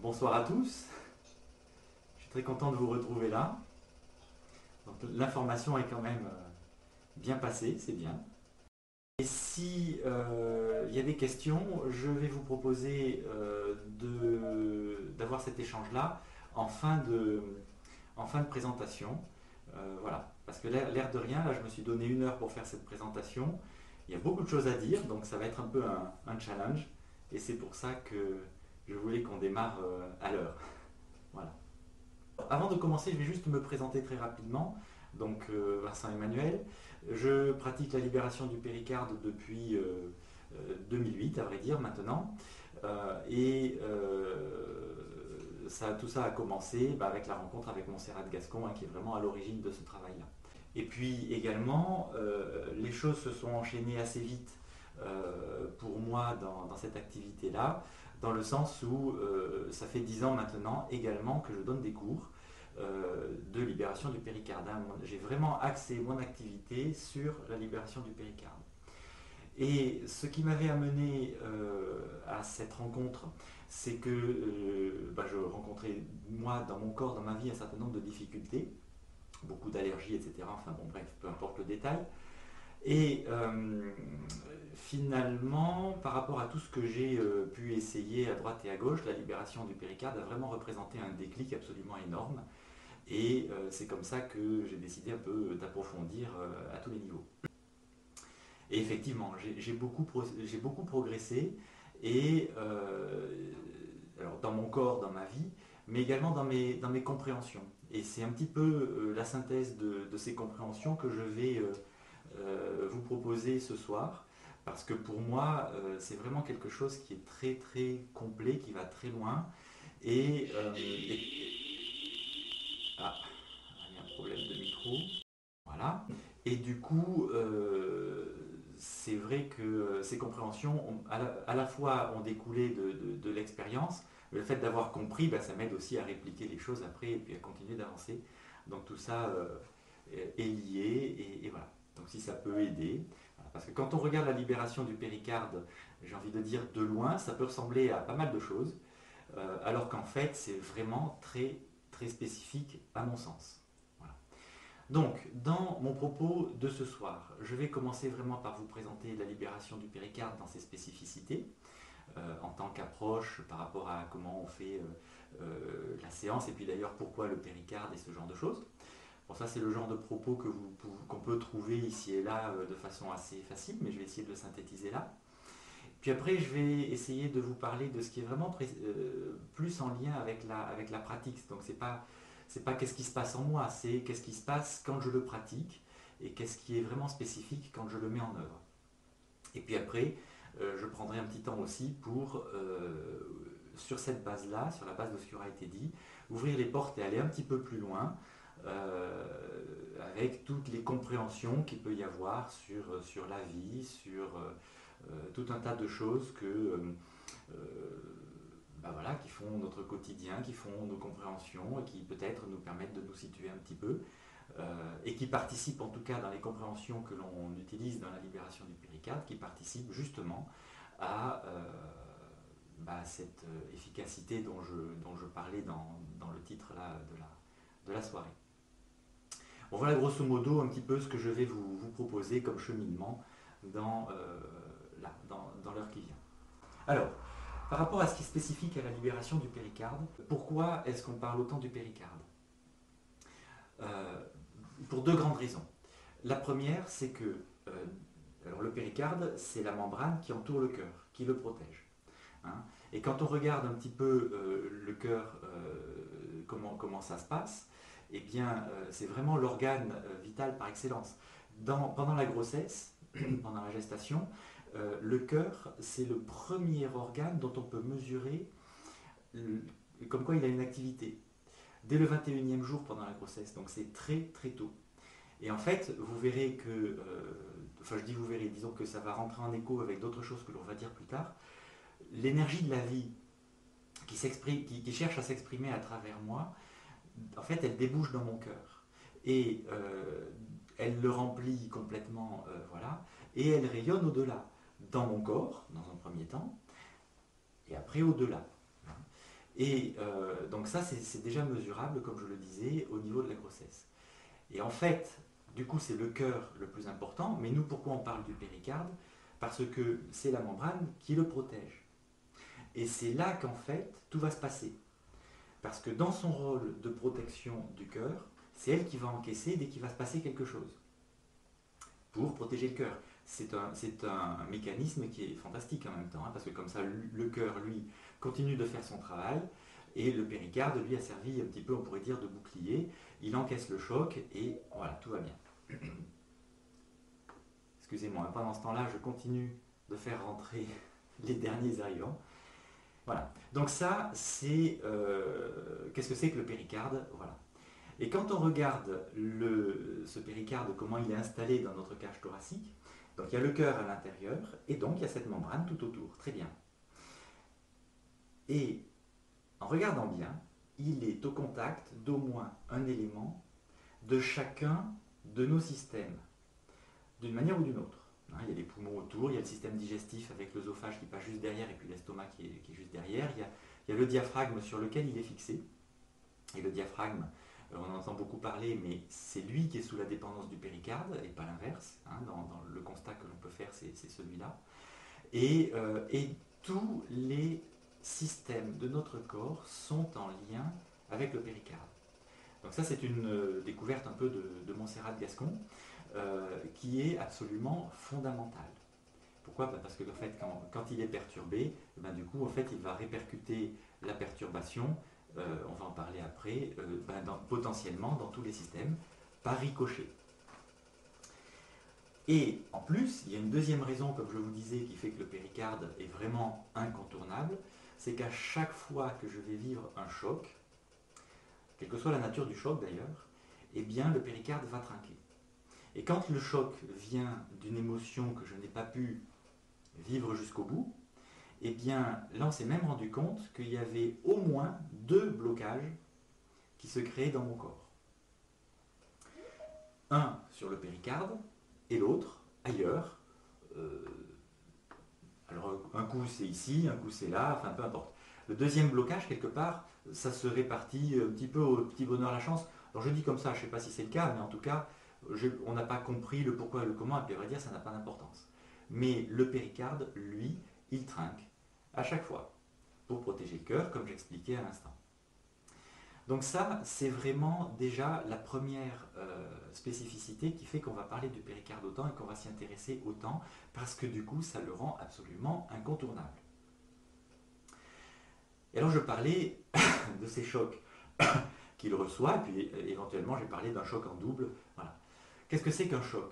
Bonsoir à tous, je suis très content de vous retrouver là. L'information est quand même bien passée, c'est bien. Et si il y a des questions, je vais vous proposer d'avoir cet échange-là en fin de, en fin de présentation. Voilà, parce que l'air de rien, là je me suis donné 1 heure pour faire cette présentation. Il y a beaucoup de choses à dire, donc ça va être un peu un challenge. Et c'est pour ça que je voulais qu'on démarre à l'heure. Voilà. Avant de commencer, je vais juste me présenter très rapidement. Donc, Vincent Emmanuel, je pratique la libération du péricarde depuis 2008, à vrai dire, maintenant. Et tout ça a commencé avec la rencontre avec Montserrat Gascon, hein, qui est vraiment à l'origine de ce travail-là. Et puis également, les choses se sont enchaînées assez vite pour moi dans cette activité-là, dans le sens où ça fait 10 ans maintenant également que je donne des cours de libération du péricarde. J'ai vraiment axé mon activité sur la libération du péricarde. Et ce qui m'avait amené à cette rencontre, c'est que je rencontrais, moi, dans mon corps, dans ma vie, un certain nombre de difficultés, beaucoup d'allergies, etc. Enfin bon, bref, peu importe le détail. Et finalement, par rapport à tout ce que j'ai pu essayer à droite et à gauche, la libération du péricarde a vraiment représenté un déclic absolument énorme. Et c'est comme ça que j'ai décidé un peu d'approfondir à tous les niveaux. Et effectivement, j'ai beaucoup progressé, et alors dans mon corps, dans ma vie, mais également dans mes compréhensions. Et c'est un petit peu la synthèse de ces compréhensions que je vais vous proposer ce soir, parce que pour moi, c'est vraiment quelque chose qui est très très complet, qui va très loin. Ah, il y a un problème de micro. Voilà. Et du coup, c'est vrai que ces compréhensions, à la fois, ont découlé de l'expérience, mais le fait d'avoir compris, ça m'aide aussi à répliquer les choses après et puis à continuer d'avancer. Donc tout ça est lié, et voilà. Donc si ça peut aider, voilà. Parce que quand on regarde la libération du péricarde, j'ai envie de dire de loin, ça peut ressembler à pas mal de choses, alors qu'en fait c'est vraiment très très spécifique à mon sens. Voilà. Donc, dans mon propos de ce soir, je vais commencer vraiment par vous présenter la libération du péricarde dans ses spécificités, en tant qu'approche par rapport à comment on fait la séance, et puis d'ailleurs pourquoi le péricarde et ce genre de choses. Bon, ça c'est le genre de propos qu'on peut trouver ici et là de façon assez facile, mais je vais essayer de le synthétiser là. Puis après, je vais essayer de vous parler de ce qui est vraiment plus en lien avec la pratique. Donc c'est pas qu'est-ce qui se passe en moi, c'est qu'est-ce qui se passe quand je le pratique, et qu'est-ce qui est vraiment spécifique quand je le mets en œuvre. Et puis après, je prendrai un petit temps aussi pour, sur cette base-là, sur la base de ce qui aura été dit, ouvrir les portes et aller un petit peu plus loin, avec toutes les compréhensions qu'il peut y avoir sur la vie, sur tout un tas de choses voilà, qui font notre quotidien, qui font nos compréhensions, et qui peut-être nous permettent de nous situer un petit peu, et qui participent en tout cas dans les compréhensions que l'on utilise dans la libération du péricarde, qui participent justement à cette efficacité dont je parlais dans le titre là, de la soirée. Bon, voilà grosso modo un petit peu ce que je vais vous proposer comme cheminement dans l'heure qui vient. Alors, par rapport à ce qui est spécifique à la libération du péricarde, pourquoi est-ce qu'on parle autant du péricarde? Pour 2 grandes raisons. La première, c'est que alors le péricarde, c'est la membrane qui entoure le cœur, qui le protège. Hein. Et quand on regarde un petit peu le cœur, comment ça se passe, eh bien, c'est vraiment l'organe vital par excellence. Pendant la grossesse, pendant la gestation, le cœur, c'est le premier organe dont on peut mesurer comme quoi il a une activité. Dès le 21e jour pendant la grossesse, donc c'est très très tôt. Et en fait, vous verrez que, enfin je dis vous verrez, disons que ça va rentrer en écho avec d'autres choses que l'on va dire plus tard, l'énergie de la vie qui cherche à s'exprimer à travers moi, en fait elle débouche dans mon cœur. Et elle le remplit complètement, voilà, et elle rayonne au-delà, dans mon corps, dans un premier temps, et après au-delà. Et donc ça, c'est déjà mesurable, comme je le disais, au niveau de la grossesse. Et en fait, du coup, c'est le cœur le plus important, mais nous, pourquoi on parle du péricarde? Parce que c'est la membrane qui le protège. Et c'est là qu'en fait, tout va se passer. Parce que dans son rôle de protection du cœur, c'est elle qui va encaisser dès qu'il va se passer quelque chose, pour protéger le cœur. C'est un mécanisme qui est fantastique en même temps, hein, parce que comme ça, le cœur, lui, continue de faire son travail, et le péricarde, lui, a servi un petit peu, on pourrait dire, de bouclier. Il encaisse le choc, et voilà, tout va bien. Excusez-moi, pendant ce temps-là, je continue de faire rentrer les derniers arrivants. Voilà. Donc ça, c'est... qu'est-ce que c'est que le péricarde? Voilà. Et quand on regarde ce péricarde, comment il est installé dans notre cage thoracique, donc il y a le cœur à l'intérieur, et donc il y a cette membrane tout autour. Très bien. Et en regardant bien, il est au contact d'au moins un élément de chacun de nos systèmes, d'une manière ou d'une autre. Il y a les poumons autour, il y a le système digestif avec l'œsophage qui passe juste derrière, et puis l'estomac qui est juste derrière. Il y a le diaphragme sur lequel il est fixé. Et le diaphragme, on en entend beaucoup parler, mais c'est lui qui est sous la dépendance du péricarde, et pas l'inverse. Dans le constat que l'on peut faire, c'est celui-là. Et tous les systèmes de notre corps sont en lien avec le péricarde. Donc ça, c'est une découverte un peu de Montserrat Gascon, qui est absolument fondamentale. Pourquoi? Parce que en fait, quand il est perturbé, du coup, en fait, il va répercuter la perturbation, on va en parler après, potentiellement dans tous les systèmes, par ricochet. Et en plus, il y a une deuxième raison, comme je vous disais, qui fait que le péricarde est vraiment incontournable, c'est qu'à chaque fois que je vais vivre un choc, quelle que soit la nature du choc d'ailleurs, eh bien le péricarde va trinquer. Et quand le choc vient d'une émotion que je n'ai pas pu vivre jusqu'au bout, eh bien là on s'est même rendu compte qu'il y avait au moins 2 blocages qui se créaient dans mon corps. Un sur le péricarde et l'autre ailleurs. Alors un coup c'est ici, un coup c'est là, enfin peu importe. Le deuxième blocage, quelque part, ça se répartit un petit peu au petit bonheur la chance. Alors je dis comme ça, je ne sais pas si c'est le cas, mais en tout cas, on n'a pas compris le pourquoi et le comment, et puis à vrai dire, ça n'a pas d'importance. Mais le péricarde, lui, il trinque à chaque fois pour protéger le cœur, comme j'expliquais à l'instant. Donc ça, c'est vraiment déjà la première spécificité qui fait qu'on va parler du péricarde autant et qu'on va s'y intéresser autant, parce que du coup, ça le rend absolument incontournable. Et alors je parlais de ces chocs qu'il reçoit, et puis éventuellement j'ai parlé d'un choc en double. Voilà. Qu'est-ce que c'est qu'un choc?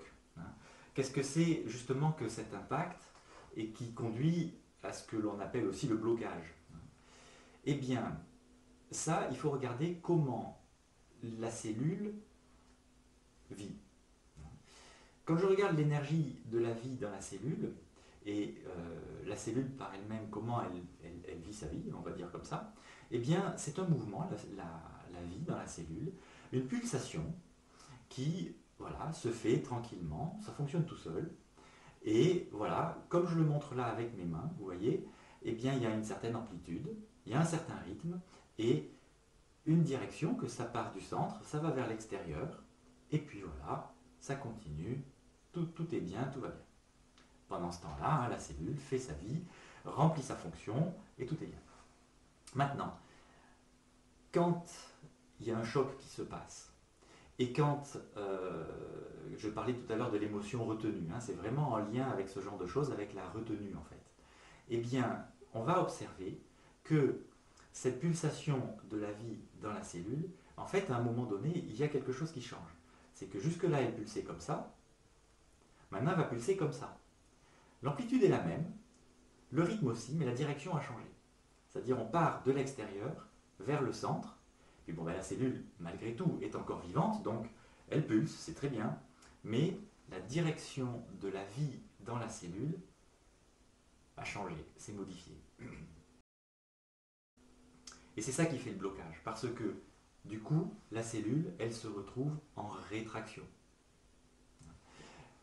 Qu'est-ce que c'est justement que cet impact et qui conduit à ce que l'on appelle aussi le blocage? Eh bien, ça, il faut regarder comment la cellule vit. Quand je regarde l'énergie de la vie dans la cellule, et la cellule par elle-même, comment elle vit sa vie, on va dire comme ça, eh bien c'est un mouvement, la vie dans la cellule, une pulsation qui voilà, se fait tranquillement, ça fonctionne tout seul, et voilà, comme je le montre là avec mes mains, vous voyez, eh bien il y a une certaine amplitude, il y a un certain rythme, et une direction, que ça part du centre, ça va vers l'extérieur, et puis voilà, ça continue, tout est bien, tout va bien. Pendant ce temps-là, la cellule fait sa vie, remplit sa fonction, et tout est bien. Maintenant, quand il y a un choc qui se passe, et quand, je parlais tout à l'heure de l'émotion retenue, c'est vraiment en lien avec ce genre de choses, avec la retenue en fait, eh bien, on va observer que cette pulsation de la vie dans la cellule, en fait, à un moment donné, il y a quelque chose qui change. C'est que jusque-là, elle pulsait comme ça, maintenant, elle va pulser comme ça. L'amplitude est la même, le rythme aussi, mais la direction a changé. C'est-à-dire, on part de l'extérieur vers le centre, puis bon, la cellule, malgré tout, est encore vivante, donc elle pulse, c'est très bien, mais la direction de la vie dans la cellule a changé, s'est modifiée. Et c'est ça qui fait le blocage, parce que du coup, la cellule, elle se retrouve en rétraction.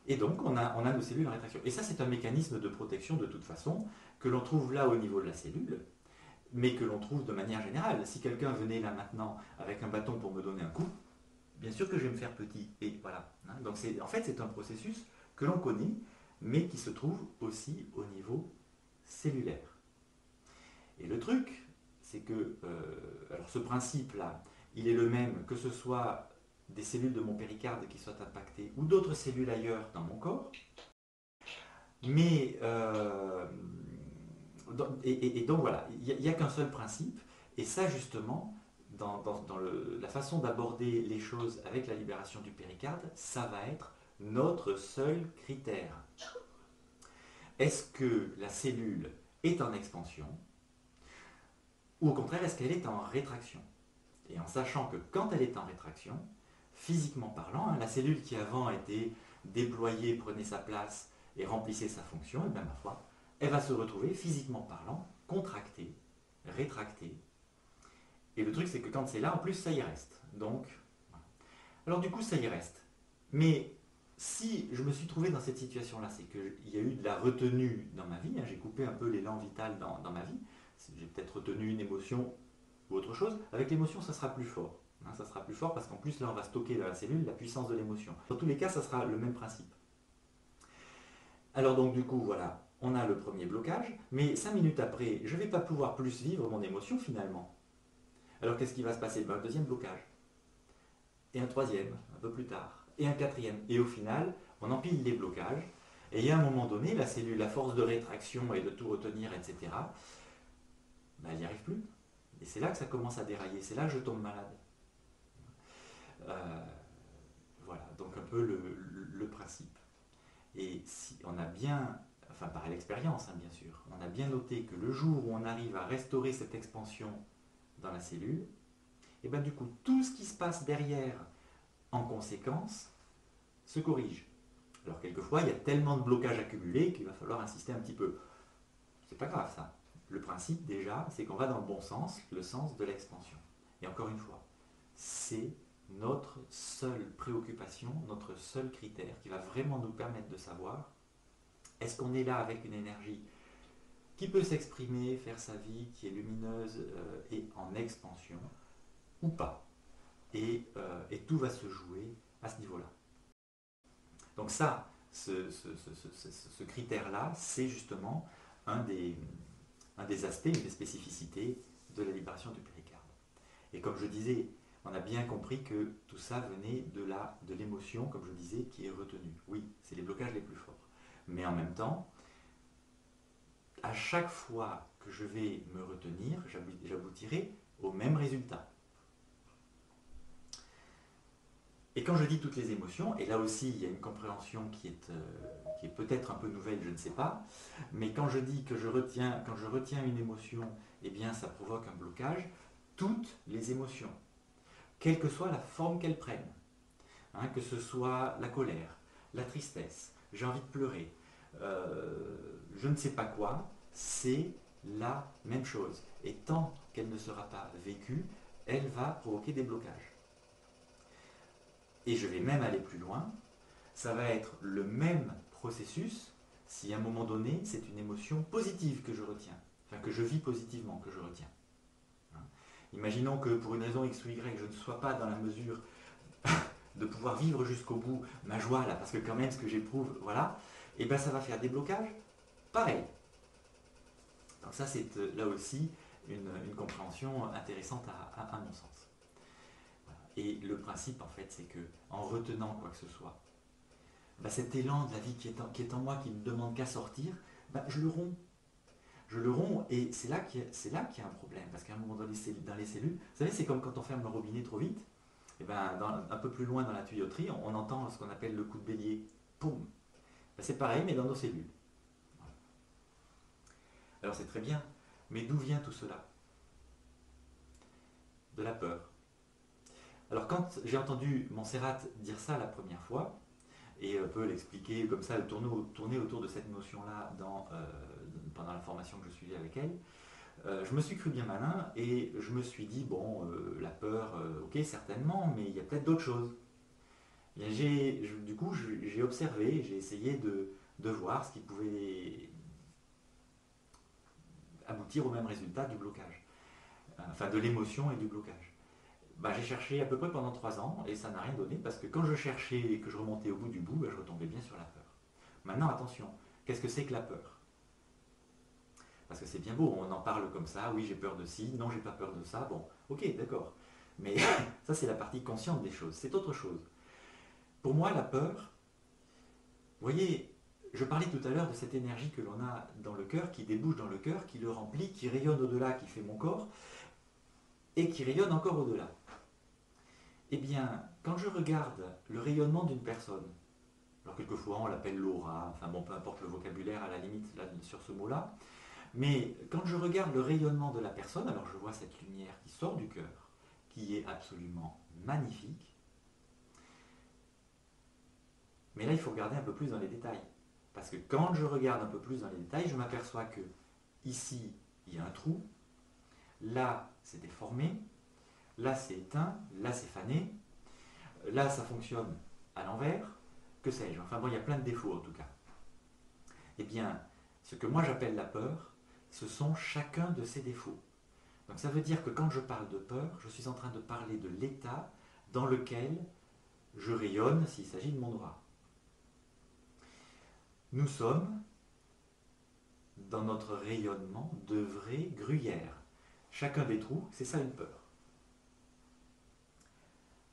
Et donc, on a nos cellules en rétraction. Et ça, c'est un mécanisme de protection de toute façon, que l'on trouve là au niveau de la cellule, mais que l'on trouve de manière générale. Si quelqu'un venait là maintenant avec un bâton pour me donner un coup, bien sûr que je vais me faire petit. Et voilà. Donc en fait, c'est un processus que l'on connaît, mais qui se trouve aussi au niveau cellulaire. Et le truc, c'est que alors ce principe-là, il est le même que ce soit des cellules de mon péricarde qui soient impactées ou d'autres cellules ailleurs dans mon corps. Mais et donc voilà, il n'y a qu'un seul principe. Et ça justement, dans la façon d'aborder les choses avec la libération du péricarde, ça va être notre seul critère. Est-ce que la cellule est en expansion ou au contraire est-ce qu'elle est en rétraction? Et en sachant que quand elle est en rétraction, physiquement parlant, la cellule qui avant était déployée, prenait sa place et remplissait sa fonction, et bien ma foi, elle va se retrouver physiquement parlant, contractée, rétractée. Et le truc c'est que quand c'est là, en plus ça y reste. Donc, voilà. Alors du coup ça y reste. Mais si je me suis trouvé dans cette situation-là, c'est qu'il y a eu de la retenue dans ma vie, j'ai coupé un peu l'élan vital dans ma vie, j'ai peut-être retenu une émotion ou autre chose. Avec l'émotion, ça sera plus fort. Ça sera plus fort parce qu'en plus là, on va stocker dans la cellule la puissance de l'émotion. Dans tous les cas, ça sera le même principe. Alors donc du coup, voilà, on a le premier blocage, mais 5 minutes après, je ne vais pas pouvoir plus vivre mon émotion finalement. Alors qu'est-ce qui va se passer? Un deuxième blocage. Et un troisième, un peu plus tard. Et un quatrième. Et au final, on empile les blocages. Et il y a un moment donné, la cellule, à force de rétraction et de tout retenir, etc., elle n'y arrive plus. Et c'est là que ça commence à dérailler. C'est là que je tombe malade. Voilà, donc un peu le principe. Et si on a bien, enfin par l'expérience bien sûr, on a bien noté que le jour où on arrive à restaurer cette expansion dans la cellule, et bien du coup tout ce qui se passe derrière en conséquence se corrige. Alors quelquefois il y a tellement de blocages accumulés qu'il va falloir insister un petit peu. C'est pas grave ça. Le principe déjà, c'est qu'on va dans le bon sens, le sens de l'expansion. Et encore une fois, c'est notre seule préoccupation, notre seul critère qui va vraiment nous permettre de savoir est-ce qu'on est là avec une énergie qui peut s'exprimer, faire sa vie, qui est lumineuse et en expansion ou pas. Et tout va se jouer à ce niveau-là. Donc ça, ce critère-là, c'est justement un des aspects, une des spécificités de la libération du péricarde. Et comme je disais, on a bien compris que tout ça venait de l'émotion, comme je disais, qui est retenue. Oui, c'est les blocages les plus forts. Mais en même temps, à chaque fois que je vais me retenir, j'aboutirai au même résultat. Et quand je dis toutes les émotions, et là aussi il y a une compréhension qui est peut-être un peu nouvelle, je ne sais pas, mais quand je dis que quand je retiens une émotion, eh bien ça provoque un blocage, toutes les émotions, quelle que soit la forme qu'elles prennent, que ce soit la colère, la tristesse, j'ai envie de pleurer, je ne sais pas quoi, c'est la même chose. Et tant qu'elle ne sera pas vécue, elle va provoquer des blocages. Et je vais même aller plus loin, ça va être le même processus si à un moment donné c'est une émotion positive que je retiens, enfin que je vis positivement, que je retiens. Imaginons que pour une raison X ou Y, je ne sois pas dans la mesure de pouvoir vivre jusqu'au bout ma joie là, parce que quand même ce que j'éprouve, voilà, et bien ça va faire des blocages, pareil. Donc ça c'est là aussi une compréhension intéressante à mon sens. Et le principe, en fait, c'est que en retenant quoi que ce soit, cet élan de la vie qui est en moi, qui ne demande qu'à sortir, je le romps. Je le romps et c'est là qu'il y a un problème. Parce qu'à un moment dans les cellules, vous savez, c'est comme quand on ferme le robinet trop vite, et un peu plus loin dans la tuyauterie, on entend ce qu'on appelle le coup de bélier. Poum. C'est pareil, mais dans nos cellules. Alors c'est très bien, mais d'où vient tout cela? De la peur. Alors quand j'ai entendu Montserrat dire ça la première fois, et un peu l'expliquer comme ça, tourner autour de cette notion-là pendant la formation que je suivais avec elle, je me suis cru bien malin et je me suis dit, bon, la peur, ok, certainement, mais il y a peut-être d'autres choses. Du coup, j'ai observé, j'ai essayé de voir ce qui pouvait aboutir au même résultat du blocage. enfin de l'émotion et du blocage. Bah, j'ai cherché à peu près pendant 3 ans et ça n'a rien donné parce que quand je cherchais et que je remontais au bout du bout, bah, je retombais bien sur la peur. Maintenant, attention, qu'est-ce que c'est que la peur? Parce que c'est bien beau, on en parle comme ça, oui j'ai peur de ci, non j'ai pas peur de ça, bon, ok, d'accord. Mais ça c'est la partie consciente des choses, c'est autre chose. Pour moi, la peur, vous voyez, je parlais tout à l'heure de cette énergie que l'on a dans le cœur, qui débouche dans le cœur, qui le remplit, qui rayonne au-delà, qui fait mon corps, et qui rayonne encore au-delà. Eh bien, quand je regarde le rayonnement d'une personne, alors quelquefois on l'appelle l'aura, enfin bon, peu importe le vocabulaire à la limite là, sur ce mot-là, mais quand je regarde le rayonnement de la personne, alors je vois cette lumière qui sort du cœur, qui est absolument magnifique, mais là il faut regarder un peu plus dans les détails. Parce que quand je regarde un peu plus dans les détails, je m'aperçois que ici, il y a un trou, là, c'est déformé, là, c'est éteint, là, c'est fané, là, ça fonctionne à l'envers, que sais-je. Enfin bon, il y a plein de défauts en tout cas. Eh bien, ce que moi j'appelle la peur, ce sont chacun de ces défauts. Donc ça veut dire que quand je parle de peur, je suis en train de parler de l'état dans lequel je rayonne s'il s'agit de mon aura. Nous sommes dans notre rayonnement de vraies gruyères. Chacun des trous, c'est ça une peur.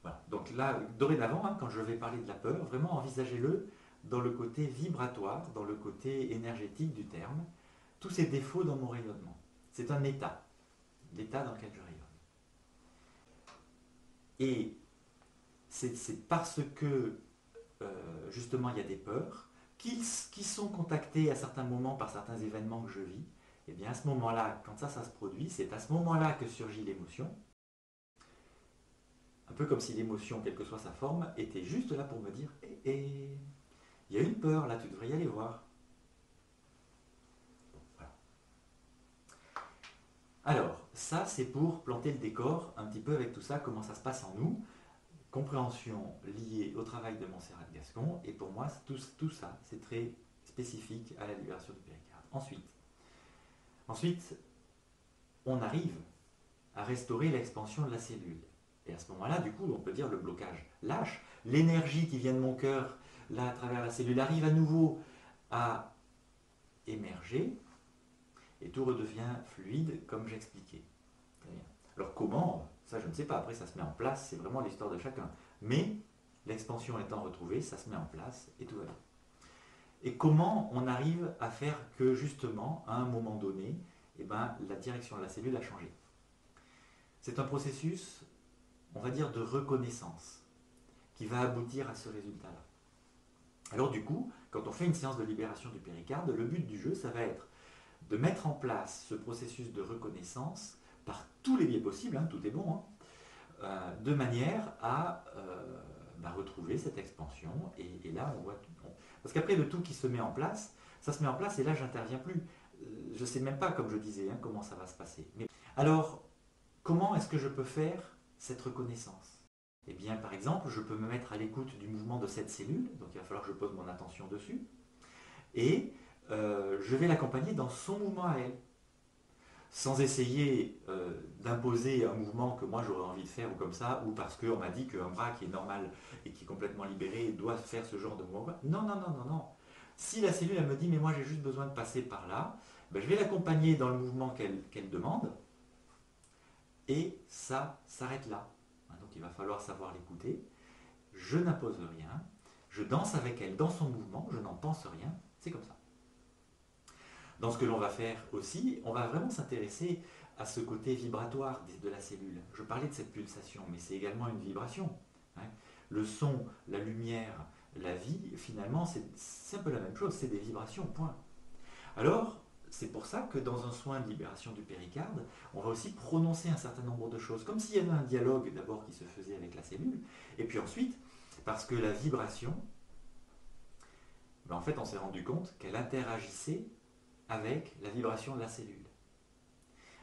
Voilà. Donc là, dorénavant, hein, quand je vais parler de la peur, vraiment envisagez-le dans le côté vibratoire, dans le côté énergétique du terme, tous ces défauts dans mon rayonnement. C'est un état, l'état dans lequel je rayonne. Et c'est parce que justement il y a des peurs qui sont contactées à certains moments par certains événements que je vis, et bien à ce moment-là, quand ça se produit, c'est à ce moment-là que surgit l'émotion. Un peu comme si l'émotion, quelle que soit sa forme, était juste là pour me dire il y a une peur là, tu devrais y aller voir. Voilà. Alors, ça c'est pour planter le décor un petit peu avec tout ça, comment ça se passe en nous. Compréhension liée au travail de Montserrat Gascon, et pour moi, tout ça, c'est très spécifique à la libération du péricarde. Ensuite, on arrive à restaurer l'expansion de la cellule. Et à ce moment-là, du coup, on peut dire le blocage lâche. L'énergie qui vient de mon cœur, là, à travers la cellule, arrive à nouveau à émerger, et tout redevient fluide, comme j'expliquais. Alors comment? Ça, je ne sais pas. Après, ça se met en place, c'est vraiment l'histoire de chacun. Mais l'expansion étant retrouvée, ça se met en place et tout va bien. Et comment on arrive à faire que justement, à un moment donné, eh ben, la direction de la cellule a changé? C'est un processus, on va dire, de reconnaissance qui va aboutir à ce résultat-là. Alors du coup, quand on fait une séance de libération du péricarde, le but du jeu, ça va être de mettre en place ce processus de reconnaissance par tous les biais possibles, hein, tout est bon, hein, de manière à retrouver cette expansion. Et là, on voit tout. Parce qu'après, le tout qui se met en place, ça se met en place et là, j'interviens plus. Je ne sais même pas, comme je disais, hein, comment ça va se passer. Mais, alors, comment est-ce que je peux faire cette reconnaissance? Eh bien, par exemple, je peux me mettre à l'écoute du mouvement de cette cellule, donc il va falloir que je pose mon attention dessus, et je vais l'accompagner dans son mouvement à elle, sans essayer d'imposer un mouvement que moi j'aurais envie de faire ou comme ça, ou parce qu'on m'a dit qu'un bras qui est normal et qui est complètement libéré doit faire ce genre de mouvement. Non, non, non, non, non. Si la cellule elle me dit mais moi j'ai juste besoin de passer par là, ben, je vais l'accompagner dans le mouvement qu'elle demande, et ça s'arrête là. Donc il va falloir savoir l'écouter. Je n'impose rien, je danse avec elle dans son mouvement, je n'en pense rien, c'est comme ça. Dans ce que l'on va faire aussi, on va vraiment s'intéresser à ce côté vibratoire de la cellule. Je parlais de cette pulsation, mais c'est également une vibration. Hein. Le son, la lumière, la vie, finalement, c'est un peu la même chose, c'est des vibrations, point. Alors, c'est pour ça que dans un soin de libération du péricarde, on va aussi prononcer un certain nombre de choses, comme s'il y avait un dialogue d'abord qui se faisait avec la cellule, et puis ensuite, parce que la vibration, ben en fait, on s'est rendu compte qu'elle interagissait avec la vibration de la cellule.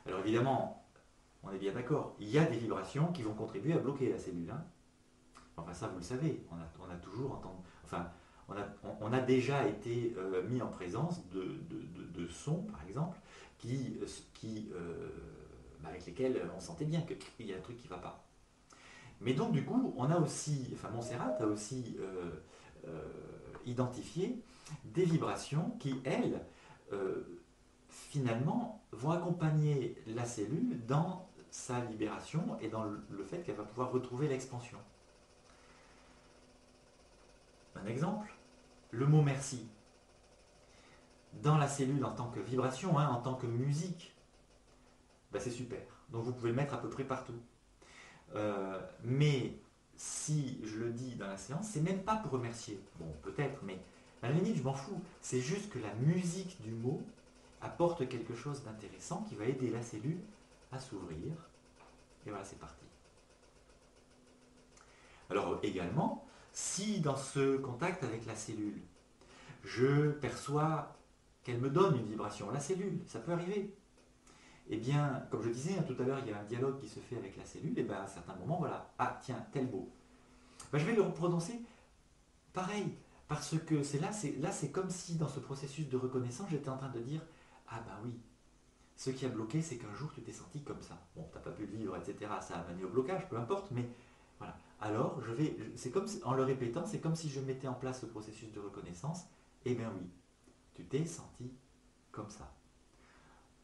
Alors évidemment, on est bien d'accord, il y a des vibrations qui vont contribuer à bloquer la cellule. Hein. Enfin ça vous le savez, on a toujours entendu, enfin on a déjà été mis en présence de sons, par exemple, qui avec lesquels on sentait bien qu'il y a un truc qui ne va pas. Mais donc du coup, on a aussi, enfin Montserrat a aussi identifié des vibrations qui, elles, euh, finalement, vont accompagner la cellule dans sa libération et dans le fait qu'elle va pouvoir retrouver l'expansion. Un exemple, le mot merci. Dans la cellule en tant que vibration, hein, en tant que musique, ben c'est super. Donc vous pouvez le mettre à peu près partout. Mais si je le dis dans la séance, c'est même pas pour remercier. Bon, peut-être, mais à la limite, je m'en fous. C'est juste que la musique du mot apporte quelque chose d'intéressant qui va aider la cellule à s'ouvrir. Et voilà, c'est parti. Alors également, si dans ce contact avec la cellule, je perçois qu'elle me donne une vibration, la cellule, ça peut arriver. Eh bien, comme je disais tout à l'heure, il y a un dialogue qui se fait avec la cellule, et bien à un certain moment, voilà, ah tiens, tel mot. Ben, je vais le prononcer pareil, parce que c'est comme si dans ce processus de reconnaissance, j'étais en train de dire, ah ben oui, ce qui a bloqué, c'est qu'un jour tu t'es senti comme ça. Bon, t'as pas pu le vivre, etc. Ça a mené au blocage, peu importe, mais voilà. Alors, c'est comme en le répétant, c'est comme si je mettais en place ce processus de reconnaissance. Eh bien oui, tu t'es senti comme ça.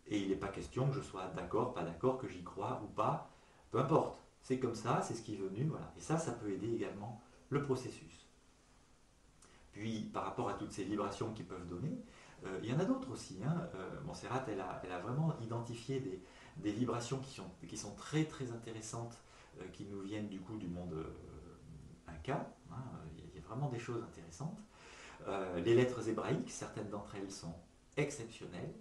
Et il n'est pas question que je sois d'accord, pas d'accord, que j'y crois ou pas. Peu importe. C'est comme ça, c'est ce qui est venu, voilà. Et ça peut aider également le processus. Puis, par rapport à toutes ces vibrations qu'ils peuvent donner, il y en a d'autres aussi. Hein. Montserrat, elle a vraiment identifié des vibrations qui sont très très intéressantes, qui nous viennent du coup du monde inca. Hein. Il y a vraiment des choses intéressantes. Les lettres hébraïques, certaines d'entre elles sont exceptionnelles,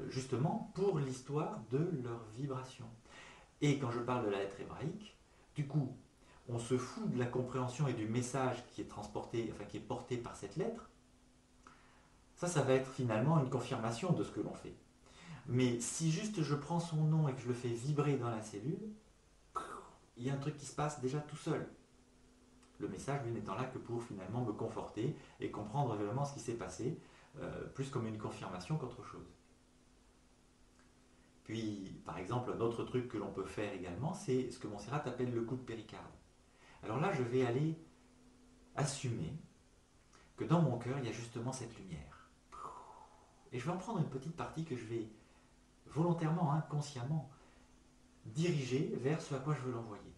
justement pour l'histoire de leurs vibrations. Et quand je parle de la lettre hébraïque, du coup, on se fout de la compréhension et du message qui est transporté, enfin qui est porté par cette lettre. Ça va être finalement une confirmation de ce que l'on fait. Mais si juste je prends son nom et que je le fais vibrer dans la cellule, il y a un truc qui se passe déjà tout seul. Le message, lui, n'étant là que pour finalement me conforter et comprendre vraiment ce qui s'est passé, plus comme une confirmation qu'autre chose. Puis, par exemple, un autre truc que l'on peut faire également, c'est ce que Montserrat appelle le coup de péricarde. Alors là, je vais aller assumer que dans mon cœur, il y a justement cette lumière. Et je vais en prendre une petite partie que je vais volontairement, inconsciemment, diriger vers ce à quoi je veux l'envoyer.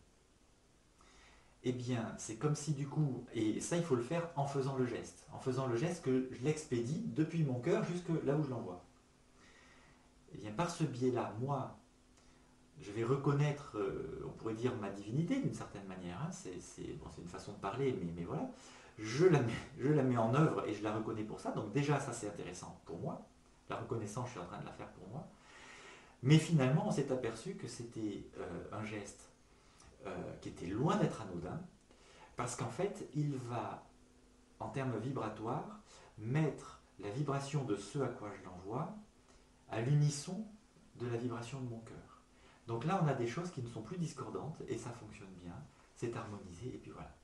Eh bien, c'est comme si du coup, et ça il faut le faire en faisant le geste que je l'expédie depuis mon cœur jusque là où je l'envoie. Eh bien, par ce biais-là, moi, je vais reconnaître, on pourrait dire, ma divinité d'une certaine manière. Hein. C'est une façon de parler, mais voilà. Je la mets en œuvre et je la reconnais pour ça. Donc déjà, ça c'est intéressant pour moi. La reconnaissance, je suis en train de la faire pour moi. Mais finalement, on s'est aperçu que c'était un geste qui était loin d'être anodin, parce qu'en fait, il va, en termes vibratoires, mettre la vibration de ce à quoi je l'envoie à l'unisson de la vibration de mon cœur. Donc là, on a des choses qui ne sont plus discordantes et ça fonctionne bien, c'est harmonisé et puis voilà.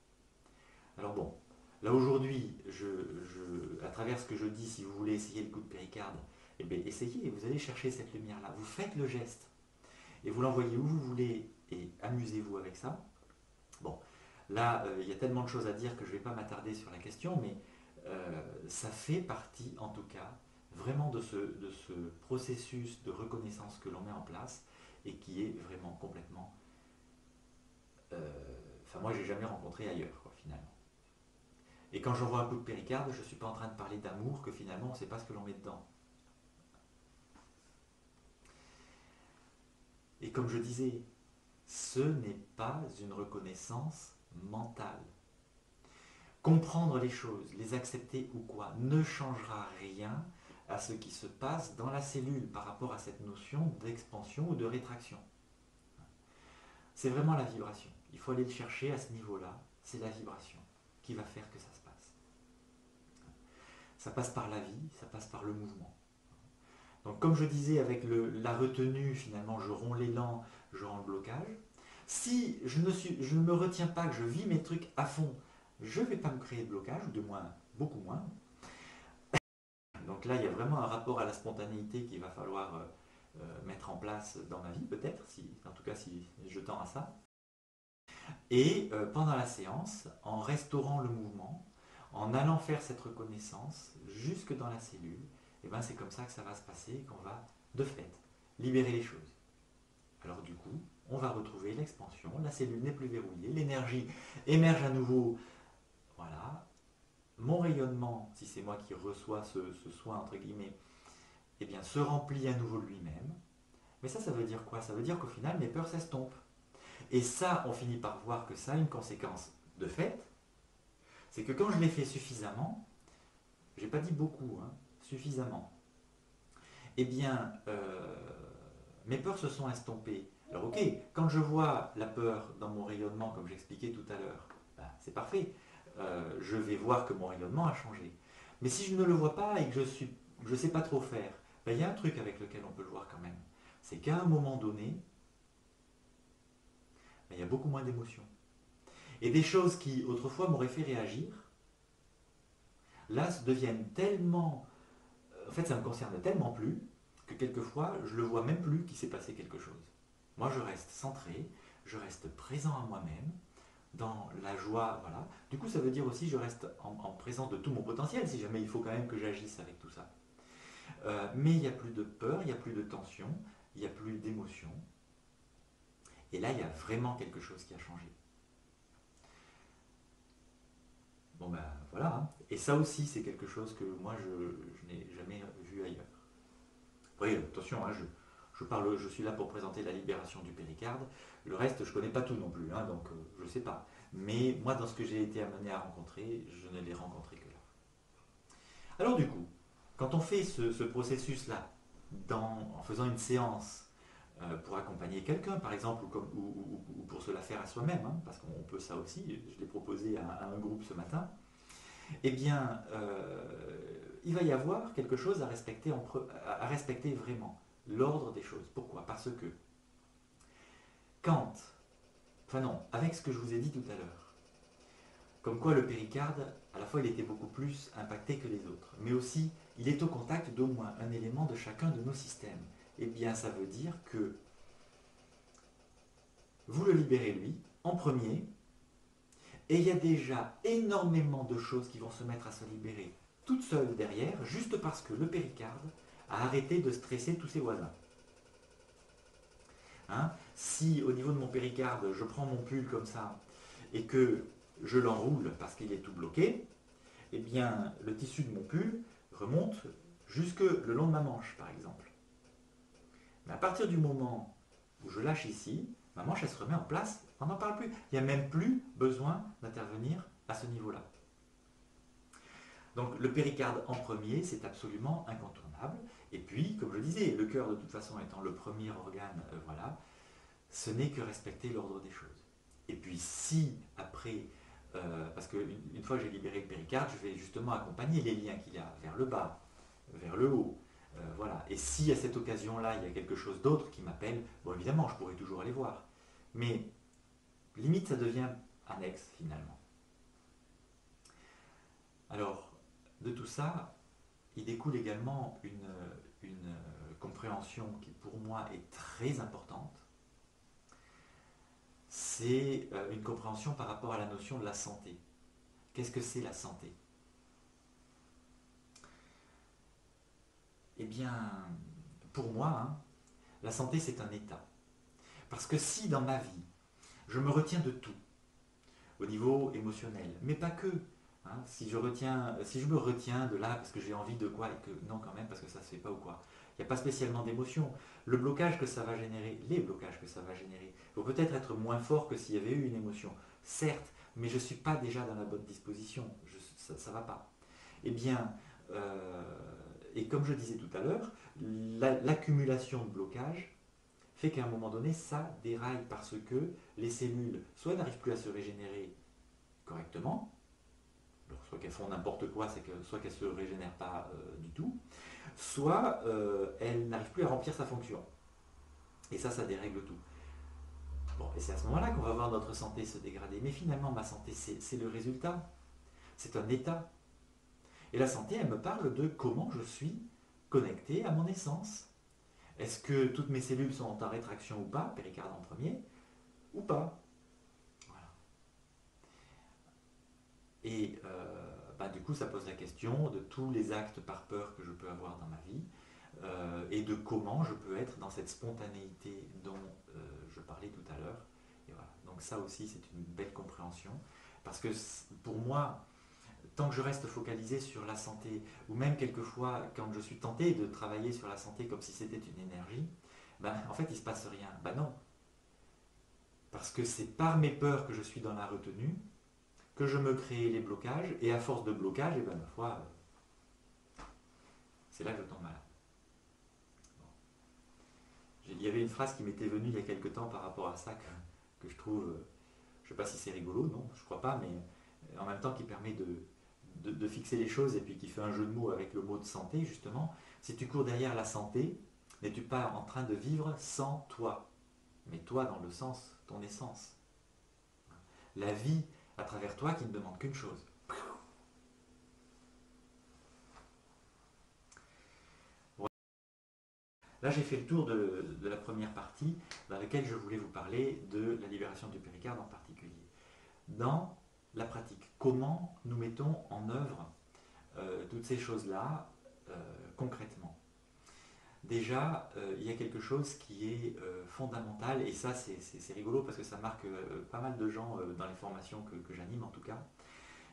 Alors bon, là aujourd'hui, à travers ce que je dis, si vous voulez essayer le coup de péricarde, eh bien essayez, vous allez chercher cette lumière-là, vous faites le geste et vous l'envoyez où vous voulez et amusez-vous avec ça. Bon, là, il y a tellement de choses à dire que je ne vais pas m'attarder sur la question, mais ça fait partie, en tout cas, vraiment de ce processus de reconnaissance que l'on met en place et qui est vraiment complètement... Enfin, moi, j'ai jamais rencontré ailleurs, quoi, finalement. Et quand j'envoie un coup de péricarde, je ne suis pas en train de parler d'amour, que finalement, on ne sait pas ce que l'on met dedans. Et comme je disais, ce n'est pas une reconnaissance mentale. Comprendre les choses, les accepter ou quoi, ne changera rien à ce qui se passe dans la cellule par rapport à cette notion d'expansion ou de rétraction. C'est vraiment la vibration. Il faut aller le chercher à ce niveau-là. C'est la vibration qui va faire que ça se passe. Ça passe par la vie, ça passe par le mouvement. Donc comme je disais avec la retenue, finalement je romps l'élan, je rends le blocage. Si je ne me retiens pas, que je vis mes trucs à fond, je ne vais pas me créer de blocage, ou de moins, beaucoup moins. Donc là, il y a vraiment un rapport à la spontanéité qu'il va falloir mettre en place dans ma vie, peut-être, en tout cas si je tends à ça. Et pendant la séance, en restaurant le mouvement, en allant faire cette reconnaissance jusque dans la cellule, et ben c'est comme ça que ça va se passer, qu'on va, de fait, libérer les choses. Alors du coup, on va retrouver l'expansion, la cellule n'est plus verrouillée, l'énergie émerge à nouveau, voilà. Mon rayonnement, si c'est moi qui reçois ce soin, entre guillemets, eh bien, se remplit à nouveau de lui-même. Mais ça veut dire quoi? Ça veut dire qu'au final, mes peurs s'estompent. Et ça, on finit par voir que ça a une conséquence de fait, c'est que quand je l'ai fait suffisamment, j'ai pas dit beaucoup, hein, suffisamment, eh bien, mes peurs se sont estompées. Alors ok, quand je vois la peur dans mon rayonnement, comme j'expliquais tout à l'heure, ben, c'est parfait. Je vais voir que mon rayonnement a changé. Mais si je ne le vois pas et que je ne sais pas trop faire, ben, il y a un truc avec lequel on peut le voir quand même. C'est qu'à un moment donné, ben, il y a beaucoup moins d'émotions. Et des choses qui autrefois m'auraient fait réagir, là, deviennent tellement... En fait, ça me concerne tellement plus que quelquefois, je ne le vois même plus qu'il s'est passé quelque chose. Moi, je reste centré, je reste présent à moi-même, dans la joie, voilà. Du coup, ça veut dire aussi je reste en présence de tout mon potentiel, si jamais il faut quand même que j'agisse avec tout ça. Mais il n'y a plus de peur, il n'y a plus de tension, il n'y a plus d'émotion. Et là, il y a vraiment quelque chose qui a changé. Bon ben voilà, hein. Et ça aussi, c'est quelque chose que moi, je n'ai jamais vu ailleurs. Oui, attention, hein, je suis là pour présenter la libération du péricarde. Le reste, je ne connais pas tout non plus, hein, donc je ne sais pas. Mais moi, dans ce que j'ai été amené à rencontrer, je ne l'ai rencontré que là. Alors du coup, quand on fait ce processus-là, en faisant une séance pour accompagner quelqu'un, par exemple, ou pour se la faire à soi-même, hein, parce qu'on peut ça aussi, je l'ai proposé à un groupe ce matin, eh bien, il va y avoir quelque chose à respecter vraiment, l'ordre des choses. Pourquoi? Parce que quand, enfin non, avec ce que je vous ai dit tout à l'heure, comme quoi le péricarde, à la fois il était beaucoup plus impacté que les autres, mais aussi il est au contact d'au moins un élément de chacun de nos systèmes. Eh bien, ça veut dire que vous le libérez lui, en premier, et il y a déjà énormément de choses qui vont se mettre à se libérer toutes seules derrière, juste parce que le péricarde a arrêté de stresser tous ses voisins. Hein? Si au niveau de mon péricarde, je prends mon pull comme ça, et que je l'enroule parce qu'il est tout bloqué, eh bien le tissu de mon pull remonte jusque le long de ma manche, par exemple. Mais à partir du moment où je lâche ici, ma manche elle se remet en place, on n'en parle plus. Il n'y a même plus besoin d'intervenir à ce niveau-là. Donc le péricarde en premier, c'est absolument incontournable. Et puis, comme je disais, le cœur de toute façon étant le premier organe, voilà, ce n'est que respecter l'ordre des choses. Et puis si après, parce qu'une fois que j'ai libéré le péricarde, je vais justement accompagner les liens qu'il y a vers le bas, vers le haut. Voilà. Et si à cette occasion-là, il y a quelque chose d'autre qui m'appelle, bon évidemment, je pourrais toujours aller voir. Mais limite, ça devient annexe finalement. Alors, de tout ça, il découle également une compréhension qui pour moi est très importante. C'est une compréhension par rapport à la notion de la santé. Qu'est-ce que c'est la santé? Eh bien, pour moi, hein, la santé c'est un état. Parce que si dans ma vie, je me retiens de tout, au niveau émotionnel, mais pas que, hein, si je me retiens de là parce que j'ai envie de quoi et que non quand même parce que ça se fait pas ou quoi, il n'y a pas spécialement d'émotion. Le blocage que ça va générer, les blocages que ça va générer, vont peut-être être moins forts que s'il y avait eu une émotion. Certes, mais je ne suis pas déjà dans la bonne disposition, ça ne va pas. Eh bien, et comme je disais tout à l'heure, l'accumulation de blocages fait qu'à un moment donné, ça déraille parce que les cellules soit n'arrivent plus à se régénérer correctement, alors, soit qu'elles font n'importe quoi, soit qu'elles ne se régénèrent pas du tout, soit elles n'arrivent plus à remplir sa fonction. Et ça dérègle tout. Bon, et c'est à ce moment-là qu'on va voir notre santé se dégrader. Mais finalement, ma santé, c'est le résultat. C'est un état. Et la santé, elle me parle de comment je suis connecté à mon essence. Est-ce que toutes mes cellules sont en rétraction ou pas, péricarde en premier, ou pas? Voilà. Et du coup, ça pose la question de tous les actes par peur que je peux avoir dans ma vie et de comment je peux être dans cette spontanéité dont je parlais tout à l'heure. Et voilà. Donc ça aussi, c'est une belle compréhension. Parce que pour moi, tant que je reste focalisé sur la santé, ou même quelquefois quand je suis tenté de travailler sur la santé comme si c'était une énergie, en fait il ne se passe rien. Non, parce que c'est par mes peurs que je suis dans la retenue, que je me crée les blocages, et à force de blocage, ma foi, c'est là que je tombe malade. Bon. Il y avait une phrase qui m'était venue il y a quelque temps par rapport à ça que je trouve, je ne sais pas si c'est rigolo, non, je ne crois pas, mais en même temps qui permet de fixer les choses et puis qui fait un jeu de mots avec le mot de santé, justement. Si tu cours derrière la santé, n'es-tu pas en train de vivre sans toi? Mais toi dans le sens, ton essence. La vie à travers toi qui ne demande qu'une chose. Voilà. Là j'ai fait le tour de la première partie dans laquelle je voulais vous parler de la libération du péricarde en particulier. Dans la pratique, comment nous mettons en œuvre toutes ces choses-là concrètement? Déjà, il y a quelque chose qui est fondamental, et ça c'est rigolo parce que ça marque pas mal de gens dans les formations que j'anime en tout cas,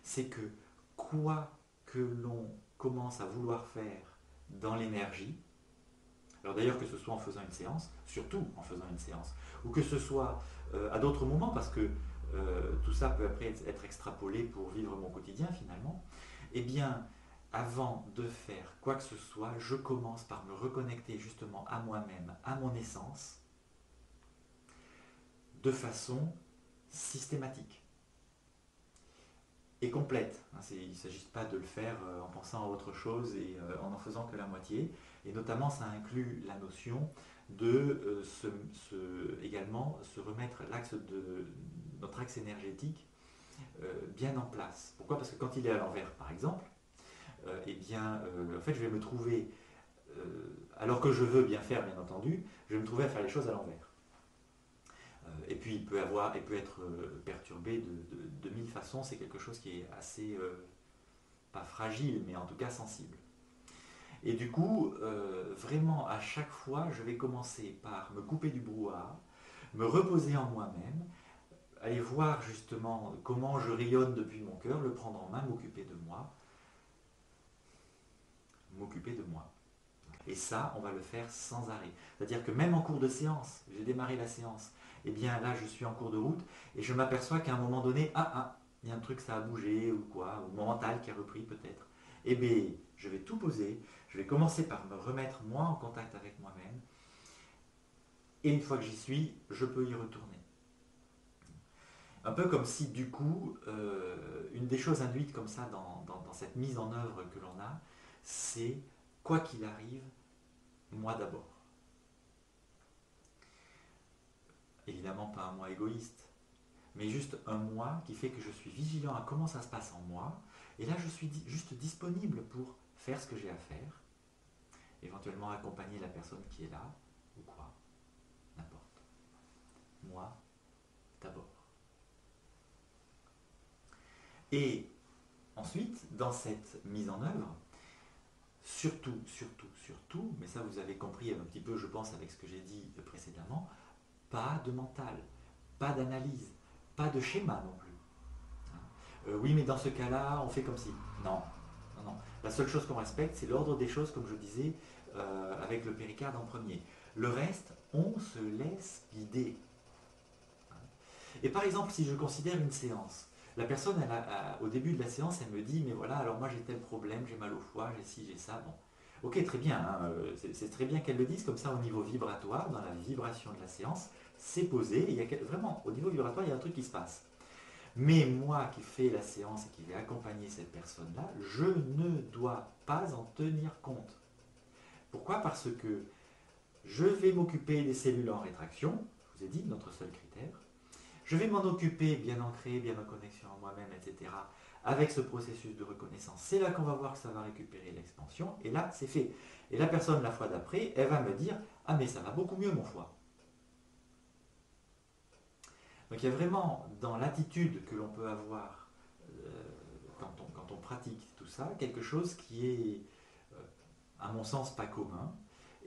c'est que quoi que l'on commence à vouloir faire dans l'énergie, alors d'ailleurs que ce soit en faisant une séance, surtout en faisant une séance, ou que ce soit à d'autres moments, parce que tout ça peut après être extrapolé pour vivre mon quotidien finalement, eh bien, avant de faire quoi que ce soit, je commence par me reconnecter justement à moi-même, à mon essence, de façon systématique et complète. Il ne s'agit pas de le faire en pensant à autre chose et en n'en faisant que la moitié. Et notamment, ça inclut la notion de également se remettre notre axe énergétique bien en place. Pourquoi? Parce que quand il est à l'envers, par exemple, en fait, je vais me trouver, alors que je veux bien faire, bien entendu, je vais me trouver à faire les choses à l'envers. Et puis, il peut être perturbé de mille façons. C'est quelque chose qui est assez, pas fragile, mais en tout cas sensible. Et du coup, vraiment, à chaque fois, je vais commencer par me couper du brouhaha, me reposer en moi-même, aller voir justement comment je rayonne depuis mon cœur, le prendre en main, m'occuper de moi. Et ça, on va le faire sans arrêt. C'est-à-dire que même en cours de séance, j'ai démarré la séance, et bien là, je suis en cours de route, et je m'aperçois qu'à un moment donné, il y a un truc, ça a bougé, ou quoi, ou mon mental qui a repris peut-être. Eh bien, je vais tout poser, je vais commencer par me remettre moi en contact avec moi-même, et une fois que j'y suis, je peux y retourner. Un peu comme si du coup, une des choses induites comme ça dans cette mise en œuvre que l'on a, c'est quoi qu'il arrive, moi d'abord. Évidemment pas un moi égoïste, mais juste un moi qui fait que je suis vigilant à comment ça se passe en moi, et là je suis juste disponible pour faire ce que j'ai à faire, éventuellement accompagner la personne qui est là, ou quoi, n'importe. Moi d'abord. Et ensuite, dans cette mise en œuvre, surtout, mais ça vous avez compris un petit peu, je pense, avec ce que j'ai dit précédemment, pas de mental, pas d'analyse, pas de schéma non plus. Oui, mais dans ce cas-là, on fait comme si. Non, non, non. La seule chose qu'on respecte, c'est l'ordre des choses, comme je disais, avec le péricarde en premier. Le reste, on se laisse guider. Et par exemple, si je considère une séance, la personne, au début de la séance, elle me dit, mais voilà, alors moi j'ai tel problème, j'ai mal au foie, j'ai ci, j'ai ça, bon. Ok, très bien, hein, c'est très bien qu'elle le dise, comme ça au niveau vibratoire, dans la vibration de la séance, c'est posé, et vraiment, au niveau vibratoire, il y a un truc qui se passe. Mais moi qui fais la séance et qui vais accompagner cette personne-là, je ne dois pas en tenir compte. Pourquoi? Parce que je vais m'occuper des cellules en rétraction, je vous ai dit, notre seul critère. Je vais m'en occuper, bien ancré, bien en connexion en moi-même, etc., avec ce processus de reconnaissance. C'est là qu'on va voir que ça va récupérer l'expansion, et là, c'est fait. Et la personne, la fois d'après, elle va me dire « Ah, mais ça va beaucoup mieux, mon foie ». Donc il y a vraiment, dans l'attitude que l'on peut avoir quand on pratique tout ça, quelque chose qui est, à mon sens, pas commun,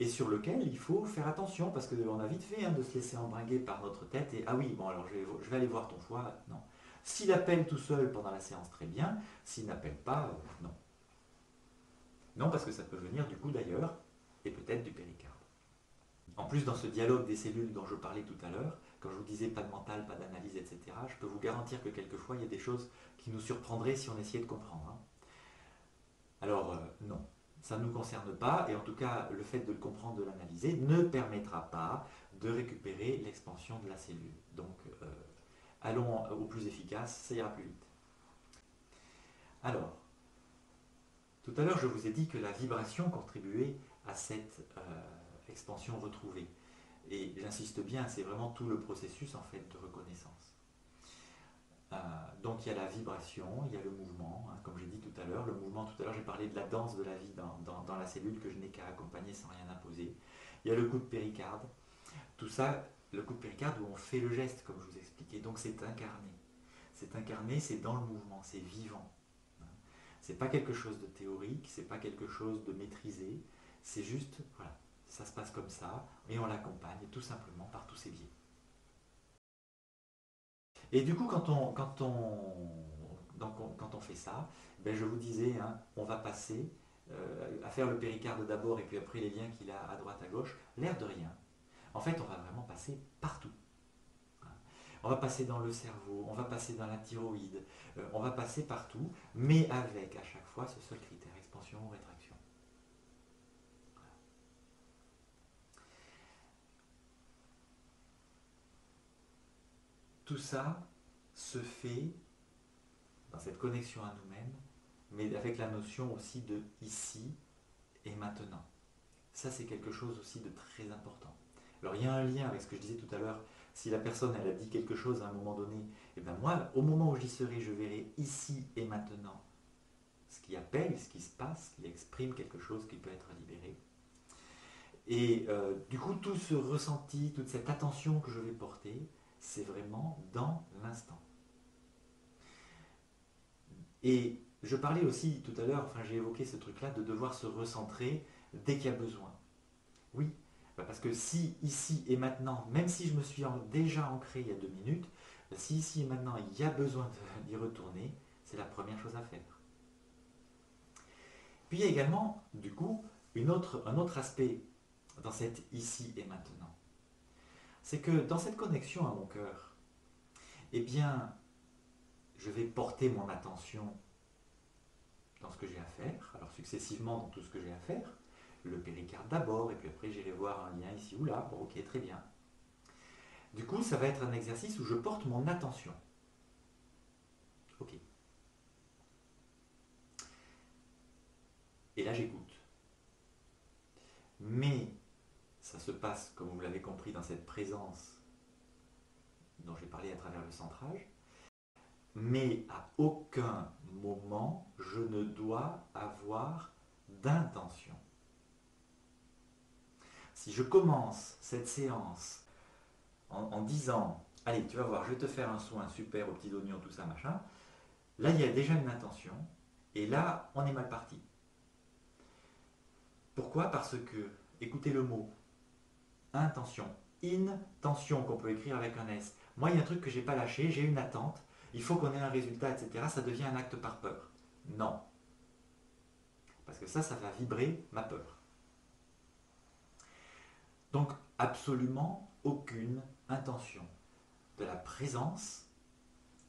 et sur lequel il faut faire attention, parce qu'on a vite fait de se laisser embringuer par notre tête, et « Ah oui, bon alors je vais aller voir ton foie ». Non. S'il appelle tout seul pendant la séance, très bien. S'il n'appelle pas, non. Non, parce que ça peut venir du coup d'ailleurs, et peut-être du péricarde. En plus, dans ce dialogue des cellules dont je parlais tout à l'heure, quand je vous disais pas de mental, pas d'analyse, etc., je peux vous garantir que quelquefois, il y a des choses qui nous surprendraient si on essayait de comprendre. Alors, non, ça ne nous concerne pas, et en tout cas, le fait de le comprendre, de l'analyser, ne permettra pas de récupérer l'expansion de la cellule. Donc, allons au plus efficace, ça ira plus vite. Alors, tout à l'heure, je vous ai dit que la vibration contribuait à cette expansion retrouvée. Et j'insiste bien, c'est vraiment tout le processus en fait de reconnaissance. Donc il y a la vibration, il y a le mouvement, comme j'ai dit tout à l'heure. Le mouvement, tout à l'heure, j'ai parlé de la danse de la vie dans la cellule que je n'ai qu'à accompagner sans rien imposer. Il y a le coup de péricarde. Tout ça, le coup de péricarde où on fait le geste, comme je vous expliquais. Donc c'est incarné. C'est incarné, c'est dans le mouvement, c'est vivant. C'est pas quelque chose de théorique, c'est pas quelque chose de maîtrisé. C'est juste, voilà, ça se passe comme ça, et on l'accompagne tout simplement par tous ces biais. Et du coup, quand on fait ça, ben je vous disais, on va passer à faire le péricarde d'abord et puis après les liens qu'il a à droite, à gauche, l'air de rien. En fait, on va vraiment passer partout. On va passer dans le cerveau, on va passer dans la thyroïde, on va passer partout, mais avec à chaque fois ce seul critère, expansion ou rétraction. Tout ça se fait dans cette connexion à nous-mêmes, mais avec la notion aussi de ici et maintenant. Ça, c'est quelque chose aussi de très important. Alors, il y a un lien avec ce que je disais tout à l'heure. Si la personne, elle a dit quelque chose à un moment donné, et bien moi, au moment où j'y serai, je verrai ici et maintenant ce qui appelle, ce qui se passe, ce qui exprime quelque chose qui peut être libéré. Et du coup, tout ce ressenti, toute cette attention que je vais porter, c'est vraiment dans l'instant. Et je parlais aussi tout à l'heure, enfin j'ai évoqué ce truc-là, de devoir se recentrer dès qu'il y a besoin. Oui, parce que si ici et maintenant, même si je me suis déjà ancré il y a 2 minutes, si ici et maintenant il y a besoin d'y retourner, c'est la première chose à faire. Puis il y a également, du coup, un autre aspect dans cette ici et maintenant. C'est que dans cette connexion à mon cœur, eh bien, je vais porter mon attention dans ce que j'ai à faire, alors successivement dans tout ce que j'ai à faire, le péricarde d'abord, et puis après j'irai voir un lien ici ou là, bon ok, très bien. Du coup, ça va être un exercice où je porte mon attention. Ok. Et là j'écoute. Mais ça se passe, comme vous l'avez compris, dans cette présence dont j'ai parlé à travers le centrage, mais à aucun moment je ne dois avoir d'intention. Si je commence cette séance en disant « Allez, tu vas voir, je vais te faire un soin super aux petits oignons, tout ça, machin », là, il y a déjà une intention, et là, on est mal parti. Pourquoi? Parce que, écoutez le mot, intention, intention qu'on peut écrire avec un S. Moi, il y a un truc que j'ai pas lâché, j'ai une attente, il faut qu'on ait un résultat, etc. Ça devient un acte par peur. Non. Parce que ça va vibrer ma peur. Donc, absolument aucune intention. De la présence,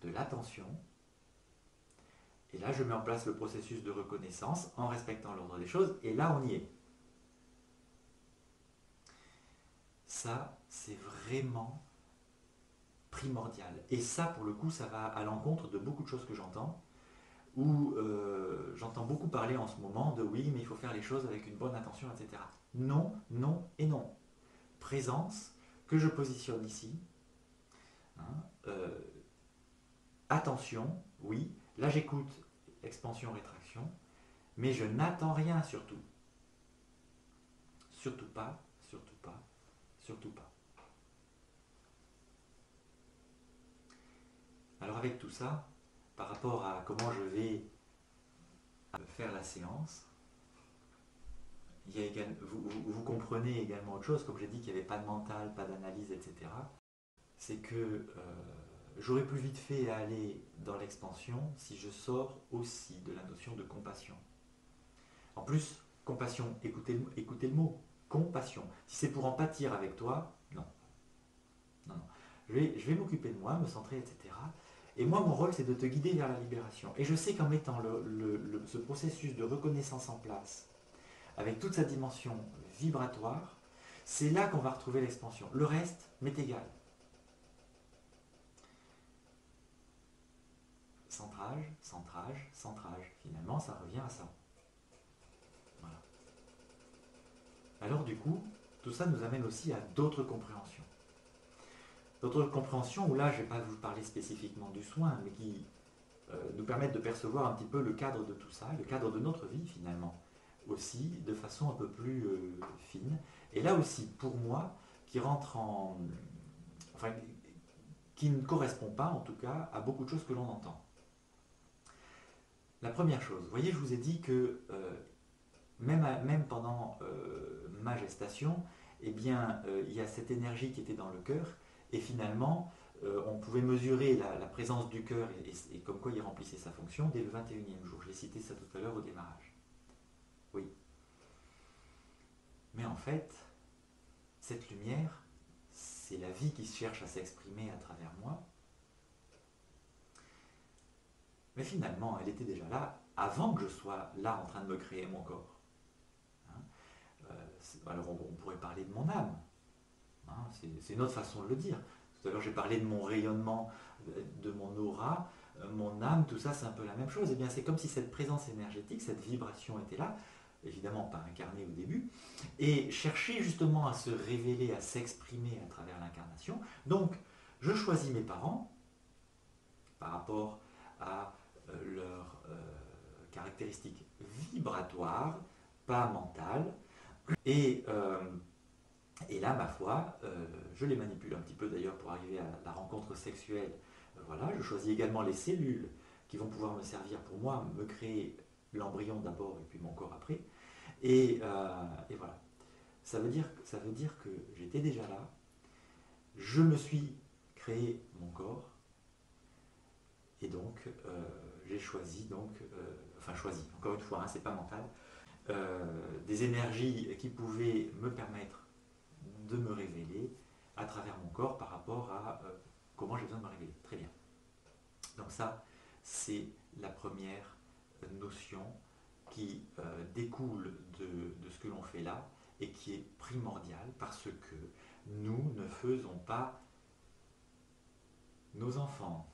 de l'attention. Et là, je mets en place le processus de reconnaissance en respectant l'ordre des choses. Et là, on y est. Ça, c'est vraiment primordial. Et ça, pour le coup, ça va à l'encontre de beaucoup de choses que j'entends, où j'entends beaucoup parler en ce moment de oui, mais il faut faire les choses avec une bonne intention, etc. Non, non et non. Présence, que je positionne ici. Attention, oui. Là, j'écoute expansion-rétraction, mais je n'attends rien surtout. Surtout pas, surtout pas, surtout pas. Alors avec tout ça, par rapport à comment je vais faire la séance, vous comprenez également autre chose, comme j'ai dit qu'il n'y avait pas de mental, pas d'analyse, etc. C'est que j'aurais plus vite fait à aller dans l'expansion si je sors aussi de la notion de compassion. En plus, compassion, écoutez le mot, compassion. Si c'est pour en pâtir avec toi, non. Non, non. Je vais m'occuper de moi, me centrer, etc. Et moi, mon rôle, c'est de te guider vers la libération. Et je sais qu'en mettant ce processus de reconnaissance en place, avec toute sa dimension vibratoire, c'est là qu'on va retrouver l'expansion. Le reste m'est égal. Centrage, centrage, centrage. Finalement, ça revient à ça. Voilà. Alors du coup, tout ça nous amène aussi à d'autres compréhensions. D'autres compréhensions où là, je ne vais pas vous parler spécifiquement du soin, mais qui nous permettent de percevoir un petit peu le cadre de tout ça, le cadre de notre vie finalement, aussi de façon un peu plus fine. Et là aussi, pour moi, qui rentre en... Enfin, qui ne correspond pas en tout cas à beaucoup de choses que l'on entend. La première chose, vous voyez, je vous ai dit que même pendant ma gestation, eh bien, il y a cette énergie qui était dans le cœur, et finalement, on pouvait mesurer la présence du cœur et comme quoi il remplissait sa fonction dès le 21e jour. J'ai cité ça tout à l'heure au démarrage. Oui. Mais en fait, cette lumière, c'est la vie qui cherche à s'exprimer à travers moi. Mais finalement, elle était déjà là avant que je sois là en train de me créer mon corps. Alors on pourrait parler de mon âme. C'est une autre façon de le dire. Tout à l'heure j'ai parlé de mon rayonnement, de mon aura, mon âme, tout ça c'est un peu la même chose. Et bien c'est comme si cette présence énergétique, cette vibration était là, évidemment pas incarnée au début, et cherchait justement à se révéler, à s'exprimer à travers l'incarnation. Donc je choisis mes parents par rapport à leurs caractéristiques vibratoires, pas mentales, et là, ma foi, je les manipule un petit peu d'ailleurs pour arriver à la rencontre sexuelle. Voilà, je choisis également les cellules qui vont pouvoir me servir pour moi, me créer l'embryon d'abord et puis mon corps après. Et voilà. Ça veut dire que j'étais déjà là, je me suis créé mon corps, et donc j'ai choisi, encore une fois, hein, c'est pas mental, des énergies qui pouvaient me permettre de me révéler à travers mon corps par rapport à comment j'ai besoin de me révéler. Très bien. Donc ça, c'est la première notion qui découle de ce que l'on fait là et qui est primordiale parce que nous ne faisons pas nos enfants.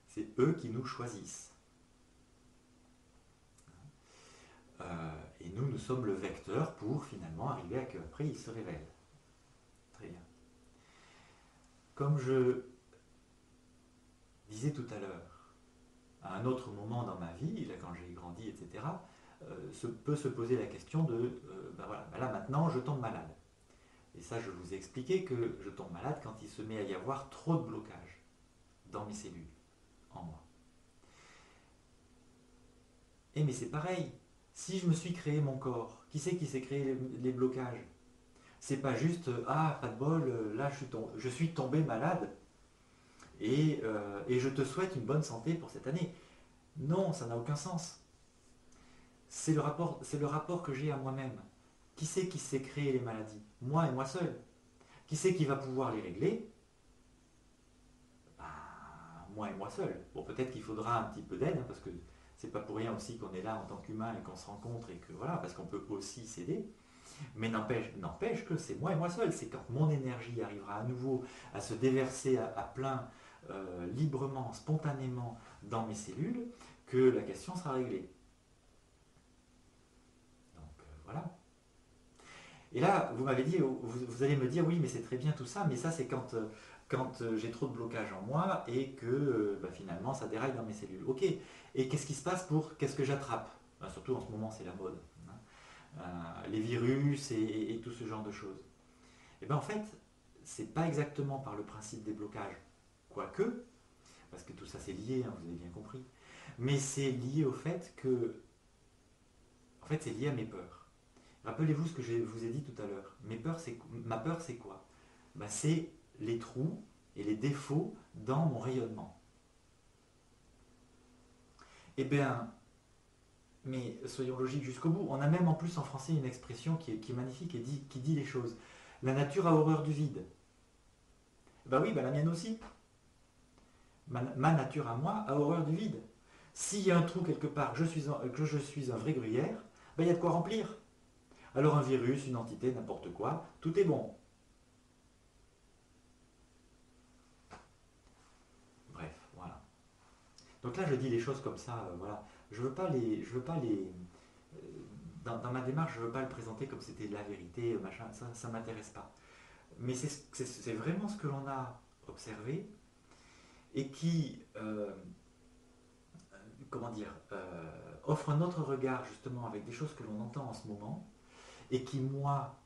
C'est eux qui nous choisissent. Et nous sommes le vecteur pour finalement arriver à qu'après ils se révèlent. Très bien. Comme je disais tout à l'heure, à un autre moment dans ma vie, là, quand j'ai grandi, etc., peut se poser la question de, là maintenant je tombe malade. Et ça, je vous ai expliqué que je tombe malade quand il se met à y avoir trop de blocage dans mes cellules, en moi. Et mais c'est pareil, si je me suis créé mon corps, qui c'est qui s'est créé les blocages? C'est pas juste, pas de bol, là je suis tombé malade et je te souhaite une bonne santé pour cette année. Non, ça n'a aucun sens. C'est le rapport que j'ai à moi-même. Qui c'est qui s'est créé les maladies? Moi et moi seul. Qui c'est qui va pouvoir les régler? Moi et moi seul. Bon, peut-être qu'il faudra un petit peu d'aide, hein, parce que c'est pas pour rien aussi qu'on est là en tant qu'humain et qu'on se rencontre et que voilà, parce qu'on peut aussi s'aider. Mais n'empêche que c'est moi et moi seul. C'est quand mon énergie arrivera à nouveau à se déverser à plein, librement, spontanément dans mes cellules, que la question sera réglée. Donc voilà. Et là, vous m'avez dit, vous allez me dire, oui, mais c'est très bien tout ça, mais ça c'est quand quand j'ai trop de blocage en moi et que finalement ça déraille dans mes cellules. Ok, et qu'est-ce qui se passe pour qu'est-ce que j'attrape? Surtout en ce moment, c'est la mode. Hein. Les virus et tout ce genre de choses. Et bien en fait, c'est pas exactement par le principe des blocages, quoique, parce que tout ça c'est lié, hein, vous avez bien compris, mais c'est lié au fait que, en fait, c'est lié à mes peurs. Rappelez-vous ce que je vous ai dit tout à l'heure. Ma peur, c'est quoi? Ben, c'est les trous et les défauts dans mon rayonnement. Eh bien, mais soyons logiques jusqu'au bout. On a même en plus en français une expression qui est magnifique et qui dit les choses. La nature a horreur du vide. Ben oui, ben la mienne aussi. Ma nature à moi a horreur du vide. S'il y a un trou quelque part, que je suis un vrai gruyère, ben il y a de quoi remplir. Alors un virus, une entité, n'importe quoi, tout est bon. Bref, voilà. Donc là, je dis les choses comme ça, voilà. Je veux pas les. Dans ma démarche, je veux pas le présenter comme c'était de la vérité, machin. Ça m'intéresse pas. Mais c'est vraiment ce que l'on a observé et qui, comment dire, offre un autre regard justement avec des choses que l'on entend en ce moment et qui, moi,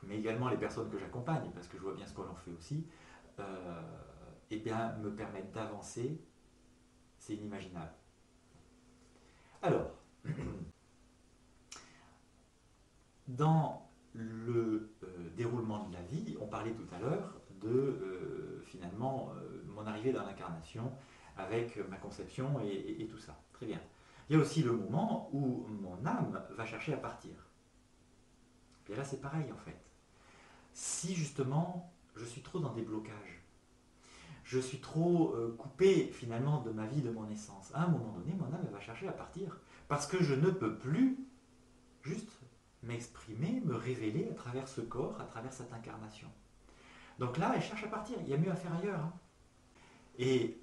mais également les personnes que j'accompagne, parce que je vois bien ce qu'on en fait aussi, eh bien, me permettent d'avancer. C'est inimaginable. Alors, dans le déroulement de la vie, on parlait tout à l'heure de finalement mon arrivée dans l'incarnation avec ma conception et tout ça. Très bien. Il y a aussi le moment où mon âme va chercher à partir. Et là, c'est pareil en fait. Si justement je suis trop dans des blocages, je suis trop coupé finalement de ma vie, de mon essence, à un moment donné, mon âme va chercher à partir. Parce que je ne peux plus juste m'exprimer, me révéler à travers ce corps, à travers cette incarnation. Donc là, elle cherche à partir. Il y a mieux à faire ailleurs. Hein. Et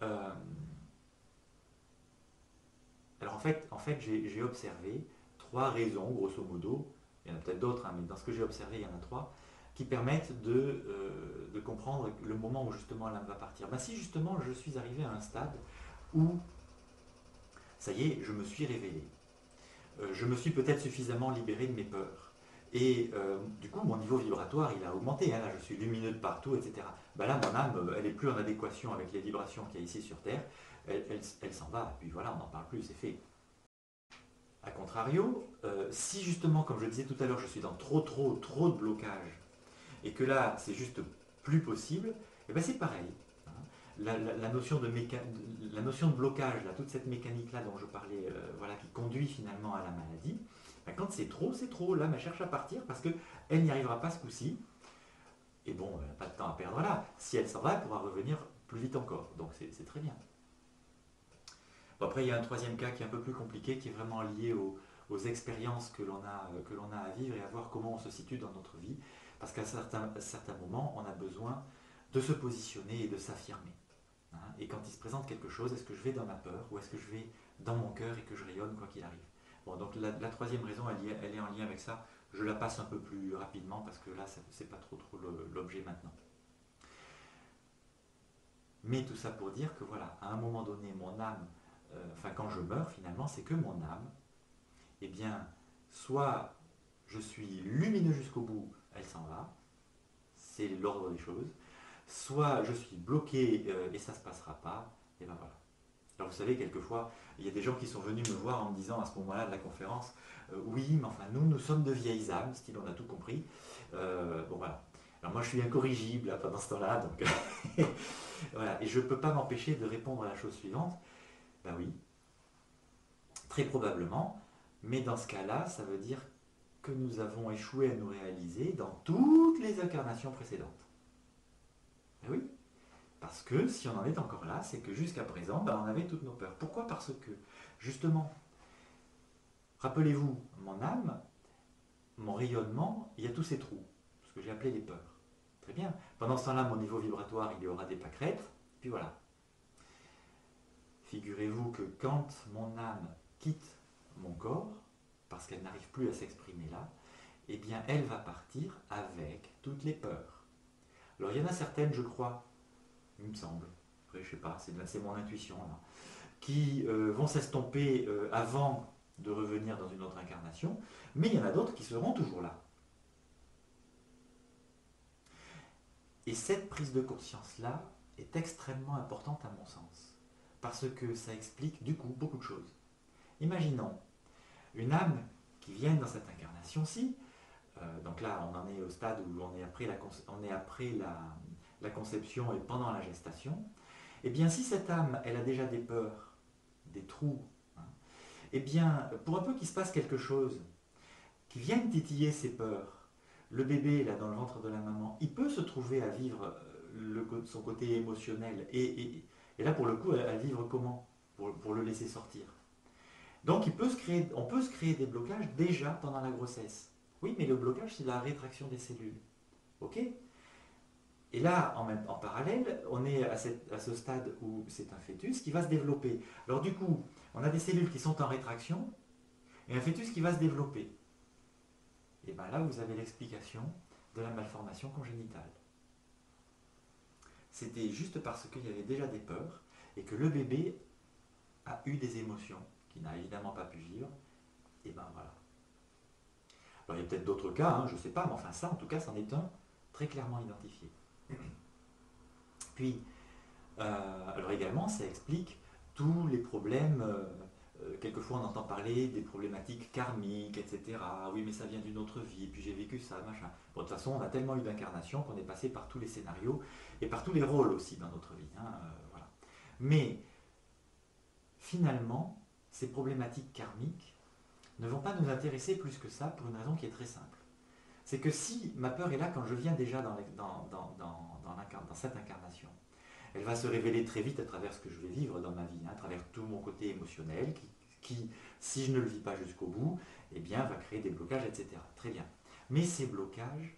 alors en fait j'ai observé trois raisons, grosso modo. Il y en a peut-être d'autres, hein, mais dans ce que j'ai observé, il y en a trois qui permettent de comprendre le moment où justement l'âme va partir. Ben, si justement je suis arrivé à un stade où, ça y est, je me suis révélé, je me suis peut-être suffisamment libéré de mes peurs. Et du coup, mon niveau vibratoire, il a augmenté. Hein, là, je suis lumineux de partout, etc. Ben là, mon âme, elle n'est plus en adéquation avec les vibrations qu'il y a ici sur Terre. Elle s'en va. Puis voilà, on n'en parle plus, c'est fait. A contrario, si justement, comme je disais tout à l'heure, je suis dans trop de blocage, et que là, c'est juste plus possible, et ben c'est pareil. Hein. La notion la notion de blocage, là, toute cette mécanique-là dont je parlais, voilà, qui conduit finalement à la maladie, ben quand c'est trop. L'âme, elle cherche à partir parce qu'elle n'y arrivera pas ce coup-ci. Et bon, elle n'a pas de temps à perdre là. Si elle s'en va, elle pourra revenir plus vite encore. Donc c'est très bien. Bon, après, il y a un troisième cas qui est un peu plus compliqué, qui est vraiment lié aux expériences que l'on a à vivre et à voir comment on se situe dans notre vie. Parce qu'à certains moments, on a besoin de se positionner et de s'affirmer. Hein. Et quand il se présente quelque chose, est-ce que je vais dans ma peur ou est-ce que je vais dans mon cœur et que je rayonne quoi qu'il arrive? Bon, donc la troisième raison, elle est en lien avec ça. Je la passe un peu plus rapidement parce que là, c'est pas trop l'objet maintenant. Mais tout ça pour dire que voilà, à un moment donné, mon âme, enfin quand je meurs finalement, c'est que mon âme, eh bien, soit je suis lumineux jusqu'au bout, elle s'en va, c'est l'ordre des choses, soit je suis bloqué et ça ne se passera pas, et ben voilà. Alors vous savez, quelquefois, il y a des gens qui sont venus me voir en me disant à ce moment-là de la conférence, oui, mais enfin nous sommes de vieilles âmes, style on a tout compris. Bon voilà. Alors moi je suis incorrigible là, pendant ce temps-là, donc voilà. Et je ne peux pas m'empêcher de répondre à la chose suivante. Ben oui, très probablement, mais dans ce cas-là, ça veut dire que nous avons échoué à nous réaliser dans toutes les incarnations précédentes. Ben oui, parce que si on en est encore là, c'est que jusqu'à présent, ben, on avait toutes nos peurs. Pourquoi? Parce que, justement, rappelez-vous, mon âme, mon rayonnement, il y a tous ces trous, ce que j'ai appelé les peurs. Très bien. Pendant ce temps-là, mon niveau vibratoire, il y aura des pâquerettes, puis voilà. Figurez-vous que quand mon âme quitte mon corps, parce qu'elle n'arrive plus à s'exprimer là, eh bien elle va partir avec toutes les peurs. Alors il y en a certaines, je crois, il me semble. Après, je sais pas, c'est mon intuition là. Qui vont s'estomper avant de revenir dans une autre incarnation, mais il y en a d'autres qui seront toujours là. Et cette prise de conscience-là est extrêmement importante à mon sens, parce que ça explique du coup beaucoup de choses. Imaginons une âme qui vient dans cette incarnation-ci, donc là on en est au stade où on est après la conception et pendant la gestation, et bien si cette âme elle a déjà des peurs, des trous, hein, et bien pour un peu qu'il se passe quelque chose, qui vienne titiller ses peurs, le bébé là dans le ventre de la maman, il peut se trouver à vivre son côté émotionnel, et là pour le coup à vivre comment pour le laisser sortir. Donc on peut se créer des blocages déjà pendant la grossesse. Oui, mais le blocage, c'est la rétraction des cellules. Ok. Et là, en parallèle, on est à ce stade où c'est un fœtus qui va se développer. Alors du coup, on a des cellules qui sont en rétraction et un fœtus qui va se développer. Et bien là, vous avez l'explication de la malformation congénitale. C'était juste parce qu'il y avait déjà des peurs et que le bébé a eu des émotions qu'il n'a évidemment pas pu vivre. Et ben voilà. Alors il y a peut-être d'autres cas, hein, je ne sais pas, mais enfin ça en tout cas c'en est un très clairement identifié. Puis, alors également ça explique tous les problèmes, quelquefois on entend parler des problématiques karmiques, etc. Oui mais ça vient d'une autre vie, puis j'ai vécu ça, machin. Bon, de toute façon on a tellement eu d'incarnations qu'on est passé par tous les scénarios et par tous les rôles aussi dans notre vie. Hein, voilà. Mais finalement, ces problématiques karmiques ne vont pas nous intéresser plus que ça pour une raison qui est très simple. C'est que si ma peur est là quand je viens déjà dans cette incarnation, elle va se révéler très vite à travers ce que je vais vivre dans ma vie, hein, à travers tout mon côté émotionnel qui, si je ne le vis pas jusqu'au bout, eh bien, va créer des blocages, etc. Très bien. Mais ces blocages,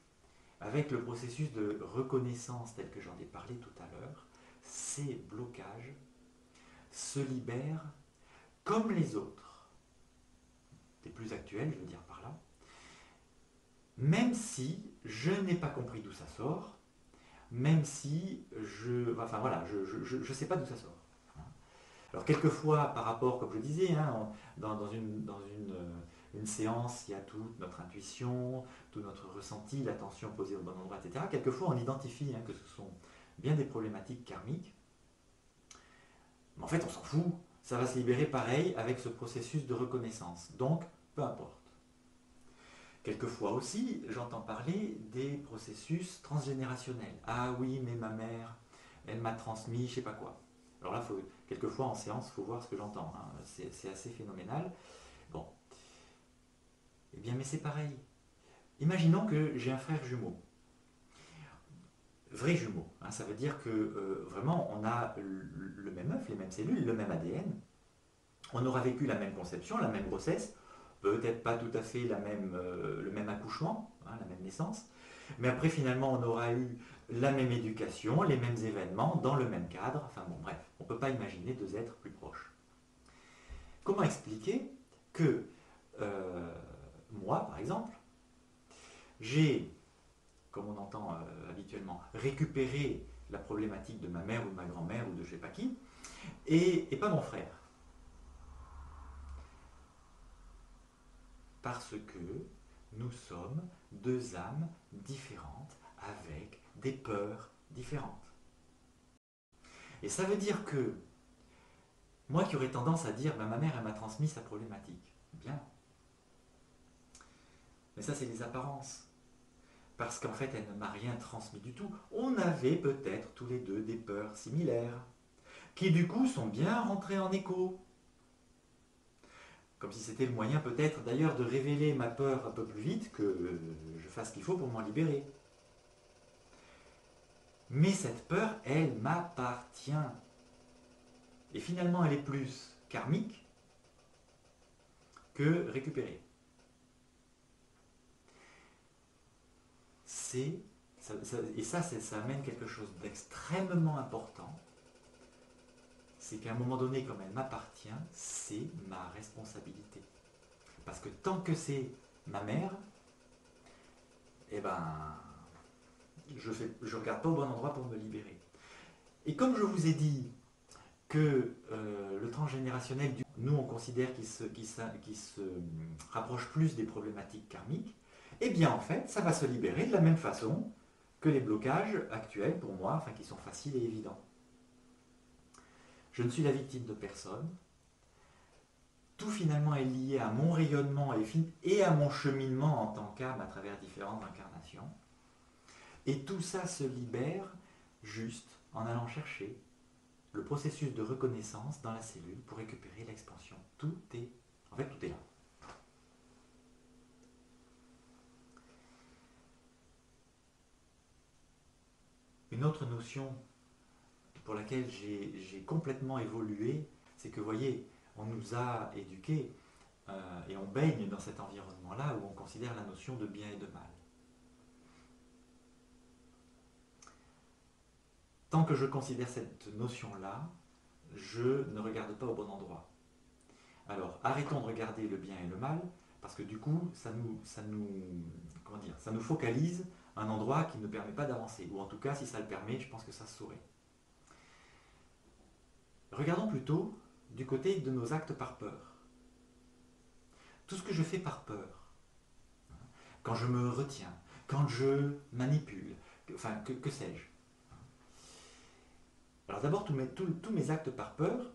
avec le processus de reconnaissance tel que j'en ai parlé tout à l'heure, ces blocages se libèrent comme les autres, les plus actuels, je veux dire par là, même si je n'ai pas compris d'où ça sort, même si enfin voilà, je ne sais pas d'où ça sort. Alors quelquefois, par rapport, comme je disais, hein, dans une séance, il y a toute notre intuition, tout notre ressenti, l'attention posée au bon endroit, etc. Quelquefois, on identifie hein, que ce sont bien des problématiques karmiques, mais en fait, on s'en fout. Ça va se libérer pareil avec ce processus de reconnaissance. Donc, peu importe. Quelquefois aussi, j'entends parler des processus transgénérationnels. Ah oui, mais ma mère, elle m'a transmis je sais pas quoi. Alors là, quelquefois en séance, il faut voir ce que j'entends. Hein. C'est assez phénoménal. Bon. Eh bien, mais c'est pareil. Imaginons que j'ai un frère jumeau. Vrai jumeau. Hein, ça veut dire que vraiment, on a le même œuf, les mêmes cellules, le même ADN. On aura vécu la même conception, la même grossesse, peut-être pas tout à fait le même accouchement, hein, la même naissance, mais après finalement on aura eu la même éducation, les mêmes événements, dans le même cadre, enfin bon bref, on ne peut pas imaginer deux êtres plus proches. Comment expliquer que moi par exemple, j'ai, comme on entend habituellement, récupéré la problématique de ma mère ou de ma grand-mère ou de je ne sais pas qui, et pas mon frère. Parce que nous sommes deux âmes différentes avec des peurs différentes. Et ça veut dire que moi qui aurais tendance à dire ma mère elle m'a transmis sa problématique, bien. Mais ça c'est les apparences. Parce qu'en fait elle ne m'a rien transmis du tout. On avait peut-être tous les deux des peurs similaires, qui du coup sont bien rentrées en écho. Comme si c'était le moyen peut-être d'ailleurs de révéler ma peur un peu plus vite, que je fasse ce qu'il faut pour m'en libérer. Mais cette peur, elle m'appartient. Et finalement, elle est plus karmique que récupérée. Et ça amène quelque chose d'extrêmement important. C'est qu'à un moment donné, comme elle m'appartient, c'est ma responsabilité. Parce que tant que c'est ma mère, eh ben, je regarde pas au bon endroit pour me libérer. Et comme je vous ai dit que le transgénérationnel, nous on considère qu'il se rapproche plus des problématiques karmiques, eh bien en fait, ça va se libérer de la même façon que les blocages actuels pour moi, enfin qui sont faciles et évidents. Je ne suis la victime de personne. Tout finalement est lié à mon rayonnement et à mon cheminement en tant qu'âme à travers différentes incarnations. Et tout ça se libère juste en allant chercher le processus de reconnaissance dans la cellule pour récupérer l'expansion. Tout est, en fait, tout est là. Une autre notion pour laquelle j'ai complètement évolué, c'est que, vous voyez, on nous a éduqués et on baigne dans cet environnement-là où on considère la notion de bien et de mal. Tant que je considère cette notion-là, je ne regarde pas au bon endroit. Alors, arrêtons de regarder le bien et le mal, parce que du coup, ça nous focalise un endroit qui ne permet pas d'avancer. Ou en tout cas, si ça le permet, je pense que ça se saurait. Regardons plutôt du côté de nos actes par peur. Tout ce que je fais par peur, quand je me retiens, quand je manipule, enfin, que sais-je. Alors d'abord, tous mes actes par peur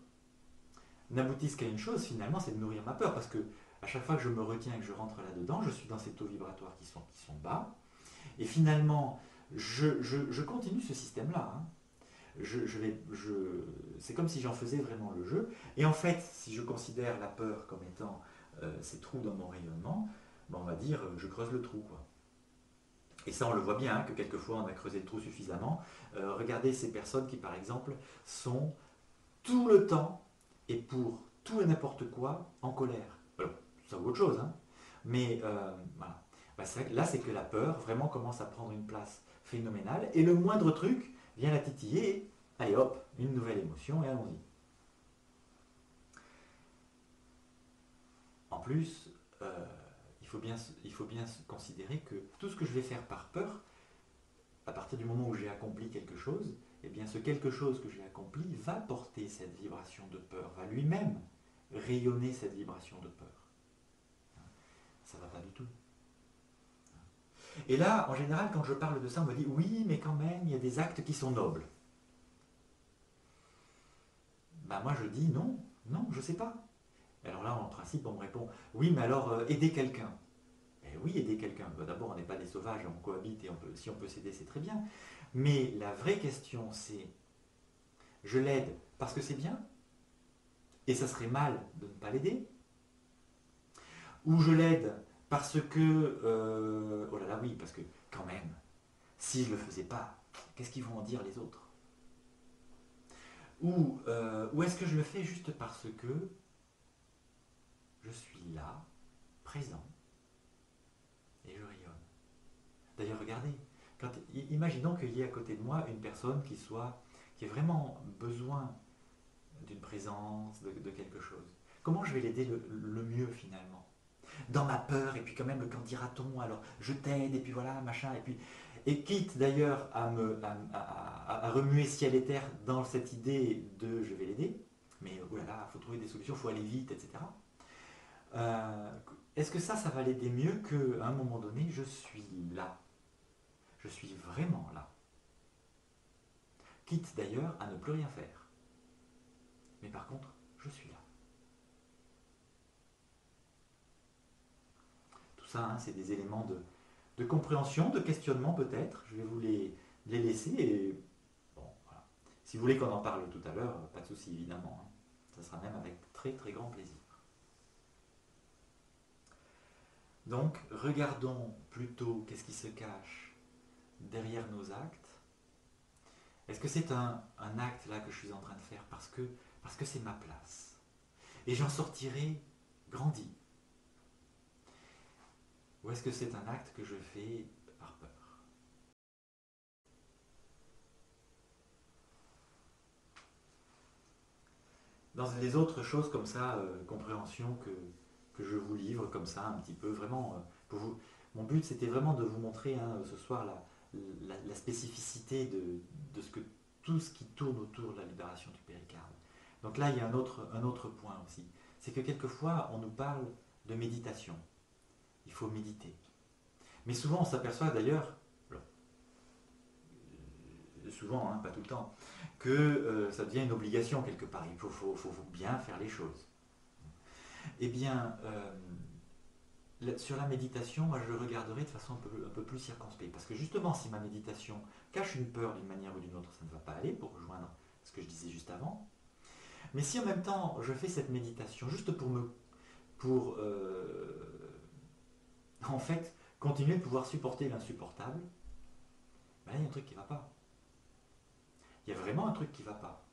n'aboutissent qu'à une chose, finalement, c'est de nourrir ma peur, parce que à chaque fois que je me retiens et que je rentre là-dedans, je suis dans ces taux vibratoires qui sont bas, et finalement, je continue ce système-là. Hein. C'est comme si j'en faisais vraiment le jeu. Et en fait, si je considère la peur comme étant ces trous dans mon rayonnement, ben on va dire je creuse le trou. Quoi. Et ça, on le voit bien, hein, que quelquefois on a creusé le trou suffisamment. Regardez ces personnes qui, par exemple, sont tout le temps et pour tout et n'importe quoi en colère. Alors, ça vaut autre chose, hein. Mais voilà. Ben, là, c'est que la peur vraiment commence à prendre une place phénoménale et le moindre truc vient la titiller et allez hop, une nouvelle émotion et allons-y. En plus, il faut bien considérer que tout ce que je vais faire par peur, à partir du moment où j'ai accompli quelque chose, eh bien ce quelque chose que j'ai accompli va porter cette vibration de peur, va lui-même rayonner cette vibration de peur. Ça ne va pas du tout. Et là, en général, quand je parle de ça, on me dit oui, mais quand même, il y a des actes qui sont nobles. Ben moi je dis non, non, je ne sais pas. Alors là, en principe, on me répond oui, mais alors aider quelqu'un. Eh oui, aider quelqu'un. Ben, d'abord, on n'est pas des sauvages, on cohabite et si on peut s'aider, c'est très bien. Mais la vraie question, c'est je l'aide parce que c'est bien et ça serait mal de ne pas l'aider, ou je l'aide parce que oh là là oui, parce que quand même, si je ne le faisais pas, qu'est-ce qu'ils vont en dire les autres? Ou est-ce que je le fais juste parce que je suis là, présent, et je rayonne. D'ailleurs, regardez, imaginons qu'il y ait à côté de moi une personne qui ait vraiment besoin d'une présence, de quelque chose. Comment je vais l'aider le mieux finalement? Dans ma peur, et puis quand même, le quand dira-t-on, alors je t'aide, et puis voilà, machin, et quitte d'ailleurs à remuer ciel et terre dans cette idée de je vais l'aider, mais oh là là, il faut trouver des solutions, il faut aller vite, etc. Euh, Est-ce que ça va l'aider mieux qu'à un moment donné, je suis là? Je suis vraiment là. Quitte d'ailleurs à ne plus rien faire. Mais par contre, je suis là. Tout ça, hein, c'est des éléments de compréhension, de questionnement peut-être. Je vais vous les laisser et bon, voilà. Si vous voulez qu'on en parle tout à l'heure, pas de souci évidemment. Hein. Ça sera même avec très très grand plaisir. Donc, regardons plutôt qu'est-ce qui se cache derrière nos actes. Est-ce que c'est un acte là que je suis en train de faire parce que c'est ma place? Et j'en sortirai grandi. Ou est-ce que c'est un acte que je fais par peur? Dans les autres choses comme ça, compréhension que je vous livre comme ça un petit peu, vraiment, pour vous. Mon but c'était vraiment de vous montrer hein, ce soir la spécificité de ce que tout ce qui tourne autour de la libération du péricarde. Donc là, il y a un autre point aussi. C'est que quelquefois, on nous parle de méditation. Il faut méditer. Mais souvent, on s'aperçoit d'ailleurs, souvent, hein, pas tout le temps, que ça devient une obligation quelque part. Il faut bien faire les choses. Eh bien, sur la méditation, moi je le regarderai de façon un peu plus circonspecte. Parce que justement, si ma méditation cache une peur d'une manière ou d'une autre, ça ne va pas aller, pour rejoindre ce que je disais juste avant. Mais si en même temps je fais cette méditation juste pour en fait continuer de pouvoir supporter l'insupportable, ben là il y a un truc qui ne va pas. Il y a vraiment un truc qui ne va pas.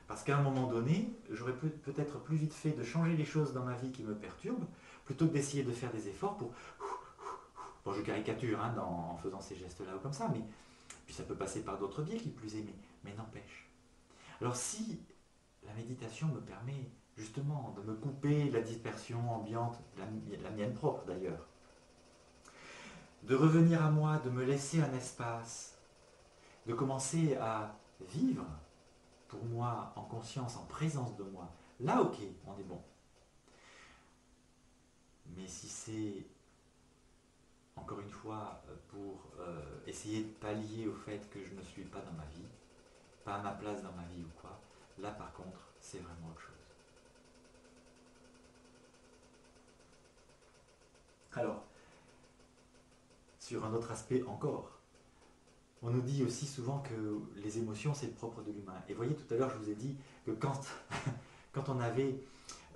Parce qu'à un moment donné, j'aurais peut-être plus vite fait de changer les choses dans ma vie qui me perturbent, plutôt que d'essayer de faire des efforts pour... Bon, je caricature hein, en faisant ces gestes-là ou comme ça, mais puis ça peut passer par d'autres biais qui plus est, mais n'empêche. Alors si la méditation me permet justement de me couper de la dispersion ambiante, la mienne propre d'ailleurs, de revenir à moi, de me laisser un espace, de commencer à vivre pour moi en conscience, en présence de moi, là ok, on est bon. Mais si c'est encore une fois pour essayer de pallier au fait que je ne suis pas dans ma vie, pas à ma place dans ma vie ou quoi, là par contre c'est vraiment autre chose. Alors, sur un autre aspect encore, on nous dit aussi souvent que les émotions c'est le propre de l'humain. Et voyez, tout à l'heure je vous ai dit que quand on avait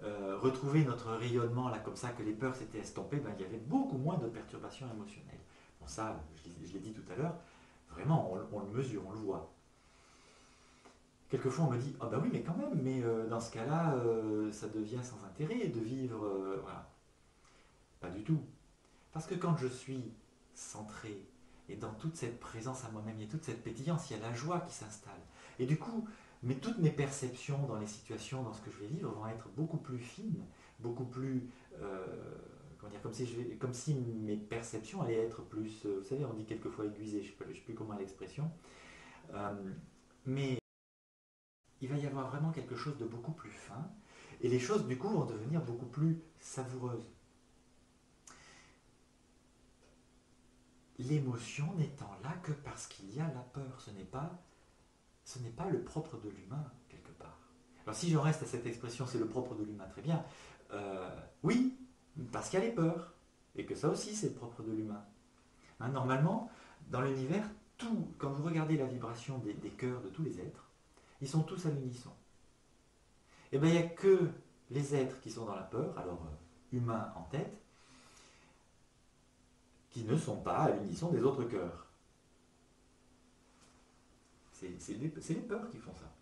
retrouvé notre rayonnement là comme ça, que les peurs s'étaient estompées, ben, il y avait beaucoup moins de perturbations émotionnelles. Bon ça, je l'ai dit tout à l'heure, vraiment on le mesure, on le voit. Quelquefois on me dit, ah bah oui mais quand même, mais dans ce cas-là, ça devient sans intérêt de vivre, voilà. Pas du tout. Parce que quand je suis centré, et dans toute cette présence à moi-même, il y a toute cette pétillance, il y a la joie qui s'installe. Et du coup, toutes mes perceptions dans les situations, dans ce que je vais vivre, vont être beaucoup plus fines, beaucoup plus... comment dire, comme si mes perceptions allaient être plus... vous savez, on dit quelquefois aiguisées, je ne sais plus comment est l'expression. Mais il va y avoir vraiment quelque chose de beaucoup plus fin, et les choses, du coup, vont devenir beaucoup plus savoureuses. L'émotion n'étant là que parce qu'il y a la peur. Ce n'est pas le propre de l'humain, quelque part. Alors si j'en reste à cette expression, c'est le propre de l'humain, très bien. Oui, parce qu'il y a les peurs. Et que ça aussi, c'est le propre de l'humain. Hein, normalement, dans l'univers, quand vous regardez la vibration des cœurs de tous les êtres, ils sont tous à l'unisson. Et bien, il n'y a que les êtres qui sont dans la peur, alors humains en tête, qui ne sont pas à l'unisson des autres cœurs. C'est les peurs qui font ça.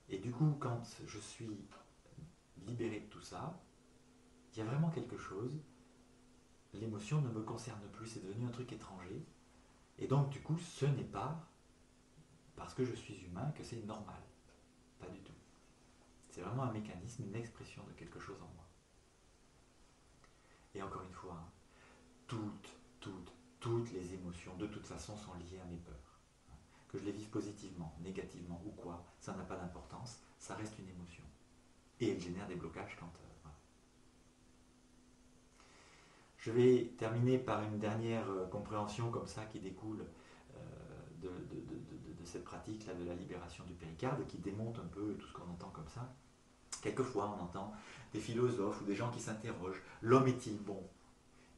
Et du coup, quand je suis libéré de tout ça, il y a vraiment quelque chose, l'émotion ne me concerne plus, c'est devenu un truc étranger. Et donc, du coup, ce n'est pas parce que je suis humain que c'est normal. Pas du tout. C'est vraiment un mécanisme, une expression de quelque chose en moi. Et encore une fois, hein, toutes les émotions, de toute façon, sont liées à mes peurs. Que je les vive positivement, négativement ou quoi, ça n'a pas d'importance, ça reste une émotion. Et elle génère des blocages quand... voilà. Je vais terminer par une dernière compréhension comme ça qui découle de cette pratique-là de la libération du péricarde, qui démonte un peu tout ce qu'on entend comme ça. Quelquefois, on entend des philosophes ou des gens qui s'interrogent, l'homme est-il bon?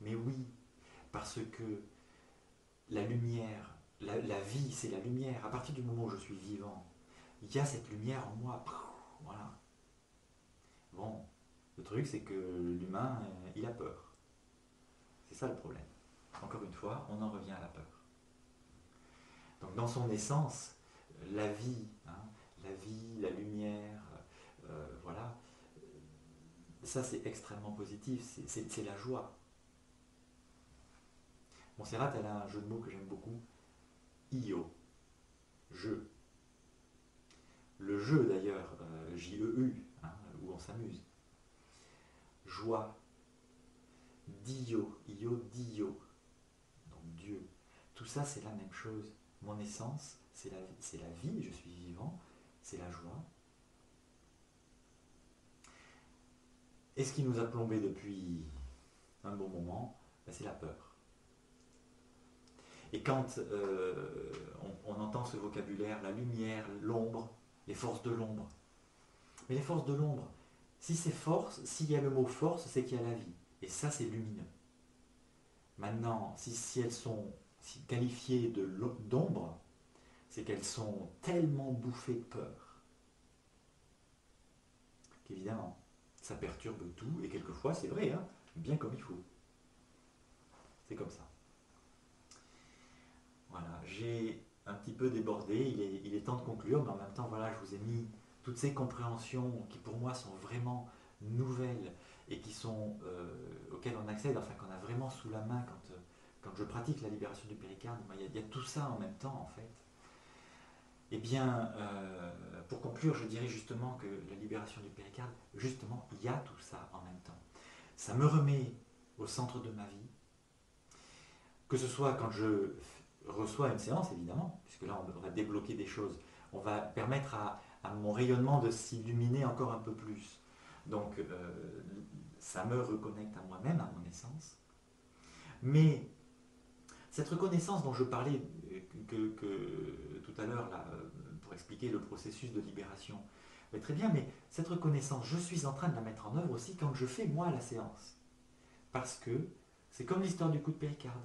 Mais oui, parce que la lumière, la vie, c'est la lumière. À partir du moment où je suis vivant, il y a cette lumière en moi. Voilà. Bon, le truc, c'est que l'humain, il a peur. C'est ça le problème. Encore une fois, on en revient à la peur. Donc, dans son essence, la vie, la lumière, voilà, ça c'est extrêmement positif, c'est la joie. Montserrat, elle a un jeu de mots que j'aime beaucoup, Io, jeu. Le jeu d'ailleurs, J-E-U, où on s'amuse. Joie, Dio, Io, Dio, donc Dieu. Tout ça c'est la même chose. mon essence, c'est la vie, je suis vivant, c'est la joie. Et ce qui nous a plombé depuis un bon moment, c'est la peur. Et quand on entend ce vocabulaire, la lumière, l'ombre, les forces de l'ombre, mais les forces de l'ombre, si c'est force, s'il y a le mot force, c'est qu'il y a la vie. Et ça, c'est lumineux. Maintenant, si elles sont qualifiées d'ombre, c'est qu'elles sont tellement bouffées de peur qu'évidemment, ça perturbe tout. Et quelquefois, c'est vrai, hein, bien comme il faut. C'est comme ça. Voilà, j'ai un petit peu débordé, il est temps de conclure, mais en même temps, voilà, je vous ai mis toutes ces compréhensions qui pour moi sont vraiment nouvelles et qui sont auxquelles on accède, enfin qu'on a vraiment sous la main quand je pratique la libération du péricarde. Il y a tout ça en même temps en fait. Eh bien, pour conclure, je dirais justement que la libération du péricarde, justement, il y a tout ça en même temps. Ça me remet au centre de ma vie, que ce soit quand je reçois une séance, évidemment, puisque là, on va débloquer des choses. On va permettre à mon rayonnement de s'illuminer encore un peu plus. Donc, ça me reconnecte à moi-même, à mon essence. Mais cette reconnaissance dont je parlais tout à l'heure, là, pour expliquer le processus de libération, mais très bien, mais cette reconnaissance, je suis en train de la mettre en œuvre aussi quand je fais moi la séance. Parce que c'est comme l'histoire du coup de péricarde.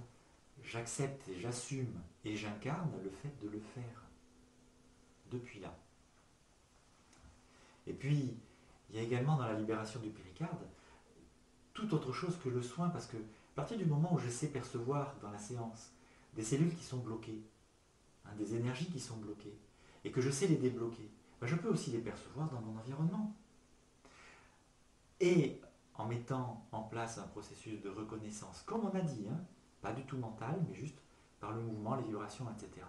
J'accepte et j'assume et j'incarne le fait de le faire depuis là. Et puis, il y a également dans la libération du péricarde tout autre chose que le soin, parce que à partir du moment où je sais percevoir dans la séance des cellules qui sont bloquées, hein, des énergies qui sont bloquées, et que je sais les débloquer, ben je peux aussi les percevoir dans mon environnement. Et en mettant en place un processus de reconnaissance, comme on a dit, hein, pas du tout mental, mais juste par le mouvement, les vibrations, etc.,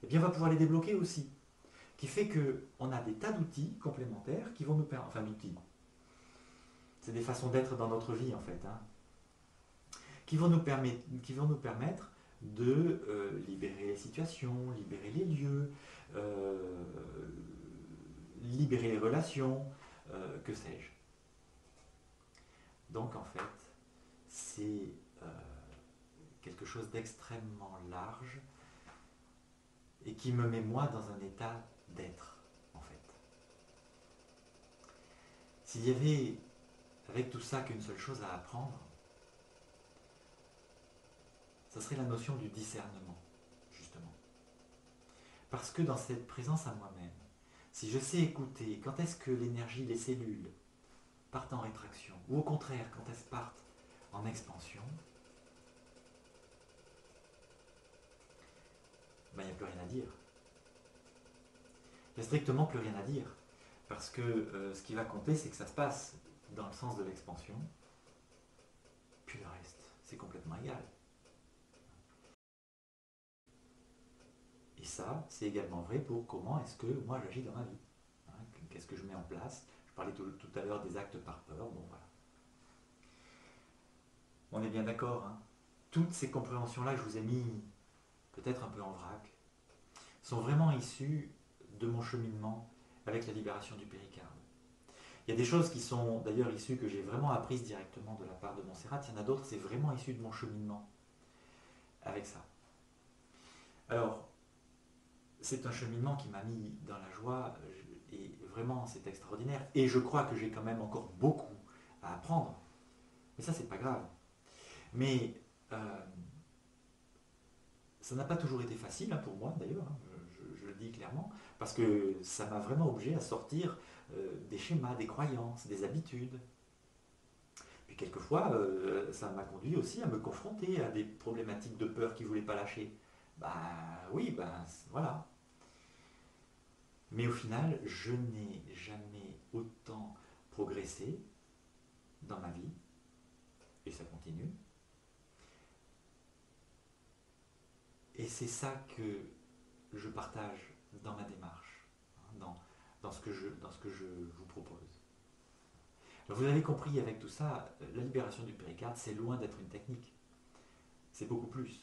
eh bien on va pouvoir les débloquer aussi. Qui fait qu'on a des tas d'outils complémentaires qui vont nous permettre, enfin d'outils, c'est des façons d'être dans notre vie en fait, hein, qui vont nous permettre de libérer les situations, libérer les lieux, euh, libérer les relations, que sais-je. Donc en fait, c'est quelque chose d'extrêmement large et qui me met moi dans un état d'être, en fait. S'il y avait avec tout ça qu'une seule chose à apprendre, ça serait la notion du discernement, justement. Parce que dans cette présence à moi-même, si je sais écouter quand est-ce que l'énergie, les cellules partent en rétraction, ou au contraire, quand elles partent en expansion, ben, il n'y a plus rien à dire. Il n'y a strictement plus rien à dire. Parce que ce qui va compter, c'est que ça se passe dans le sens de l'expansion, puis le reste, c'est complètement égal. Et ça, c'est également vrai pour comment est-ce que moi j'agis dans ma vie. Hein, qu'est-ce que je mets en place. Je parlais tout à l'heure des actes par peur, bon voilà. On est bien d'accord, hein. Toutes ces compréhensions-là que je vous ai mis peut-être un peu en vrac, sont vraiment issues de mon cheminement avec la libération du péricarde. Il y a des choses qui sont d'ailleurs issues que j'ai vraiment apprises directement de la part de Montserrat, il y en a d'autres, c'est vraiment issu de mon cheminement avec ça. Alors, c'est un cheminement qui m'a mis dans la joie, et vraiment c'est extraordinaire, et je crois que j'ai quand même encore beaucoup à apprendre, mais ça c'est pas grave. Mais ça n'a pas toujours été facile, hein, pour moi d'ailleurs, hein, je le dis clairement, parce que ça m'a vraiment obligé à sortir des schémas, des croyances, des habitudes. Puis quelquefois, ça m'a conduit aussi à me confronter à des problématiques de peur qui ne voulaient pas lâcher. Bah oui, ben voilà. Mais au final, je n'ai jamais autant progressé dans ma vie, et ça continue. Et c'est ça que je partage dans ma démarche, hein, dans ce que je vous propose. Alors vous avez compris avec tout ça, la libération du péricarde, c'est loin d'être une technique. C'est beaucoup plus.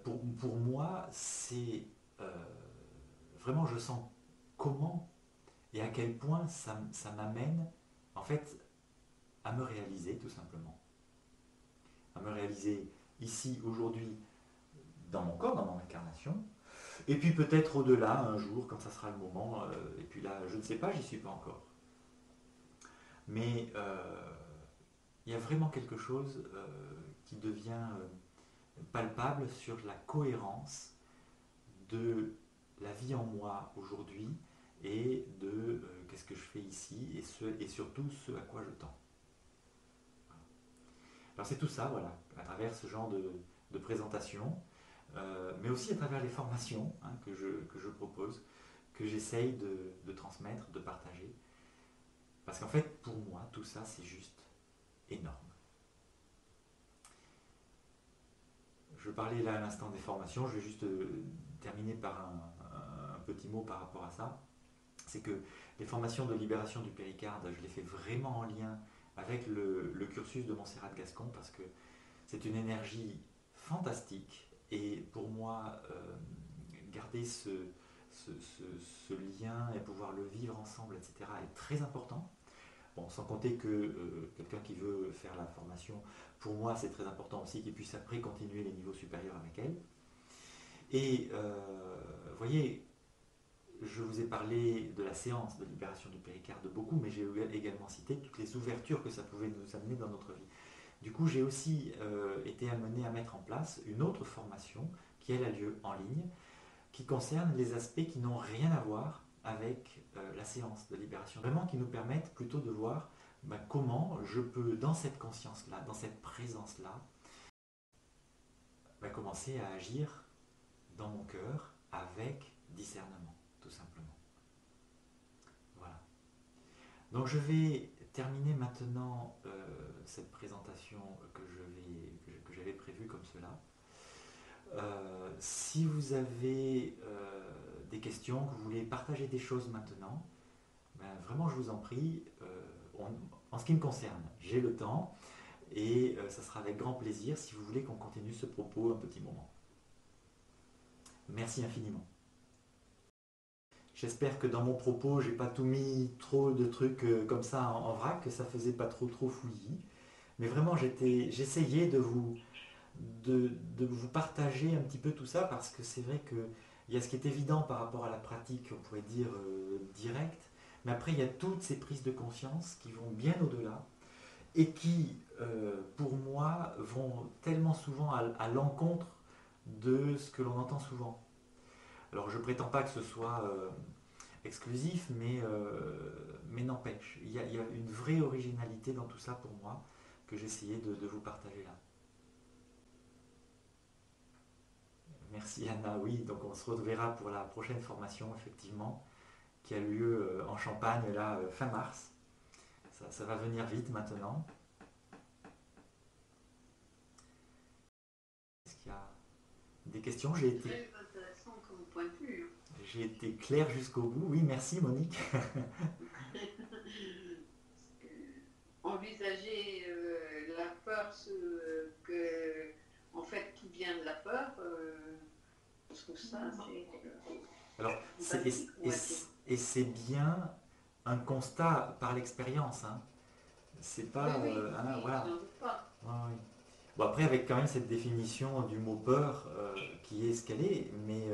pour moi, c'est vraiment, je sens comment et à quel point ça m'amène en fait à me réaliser tout simplement. À me réaliser ici, aujourd'hui, dans mon corps, dans mon incarnation, et puis peut-être au-delà, un jour, quand ça sera le moment, et puis là, je ne sais pas, j'y suis pas encore. Mais il y a vraiment quelque chose qui devient palpable sur la cohérence de la vie en moi aujourd'hui et de qu'est-ce que je fais ici et surtout ce à quoi je tends. Alors c'est tout ça, voilà, à travers ce genre de présentation, mais aussi à travers les formations hein, que je propose, que j'essaye de transmettre, de partager. Parce qu'en fait, pour moi, tout ça, c'est juste énorme. Je parlais là à l'instant des formations, je vais juste terminer par un petit mot par rapport à ça. C'est que les formations de libération du péricarde, je les fais vraiment en lien avec le cursus de Montserrat Gascon parce que c'est une énergie fantastique et pour moi, garder ce lien et pouvoir le vivre ensemble, etc., est très important. Bon, sans compter que quelqu'un qui veut faire la formation, pour moi, c'est très important aussi qu'il puisse après continuer les niveaux supérieurs avec elle. Et vous voyez, je vous ai parlé de la séance de libération du péricarde beaucoup, mais j'ai également cité toutes les ouvertures que ça pouvait nous amener dans notre vie. Du coup, j'ai aussi été amené à mettre en place une autre formation qui, elle, a lieu en ligne, qui concerne les aspects qui n'ont rien à voir avec la séance de libération. Vraiment qui nous permettent plutôt de voir comment je peux, dans cette conscience-là, dans cette présence-là, commencer à agir dans mon cœur avec discernement, tout simplement. Voilà. Donc je vais terminer maintenant cette présentation que j'avais prévue comme cela. Si vous avez des questions, que vous voulez partager des choses maintenant, vraiment je vous en prie, en ce qui me concerne, j'ai le temps et ça sera avec grand plaisir si vous voulez qu'on continue ce propos un petit moment. Merci infiniment. J'espère que dans mon propos, j'ai pas tout mis trop de trucs comme ça en vrac, que ça faisait pas trop fouillis. Mais vraiment, j'essayais de vous partager un petit peu tout ça parce que c'est vrai qu'il y a ce qui est évident par rapport à la pratique, on pourrait dire directe, mais après il y a toutes ces prises de conscience qui vont bien au-delà et qui, pour moi, vont tellement souvent à l'encontre de ce que l'on entend souvent. Alors je ne prétends pas que ce soit exclusif, mais n'empêche, il y a une vraie originalité dans tout ça pour moi que j'essayais de vous partager là. Merci Anna, oui, donc on se reverra pour la prochaine formation, effectivement, qui a lieu en Champagne, là, fin mars. Ça va venir vite maintenant. Est-ce qu'il y a des questions? Très intéressant comme point de vue. J'ai été clair jusqu'au bout. Oui, merci Monique. Envisager la peur, que en fait tout vient de la peur, je trouve ça c'est. Alors, c'est bien un constat par l'expérience. Hein. C'est pas. Oui, Voilà. je n'en doute pas. Ouais, ouais. Bon, après, avec quand même cette définition du mot peur qui est ce qu'elle est, mais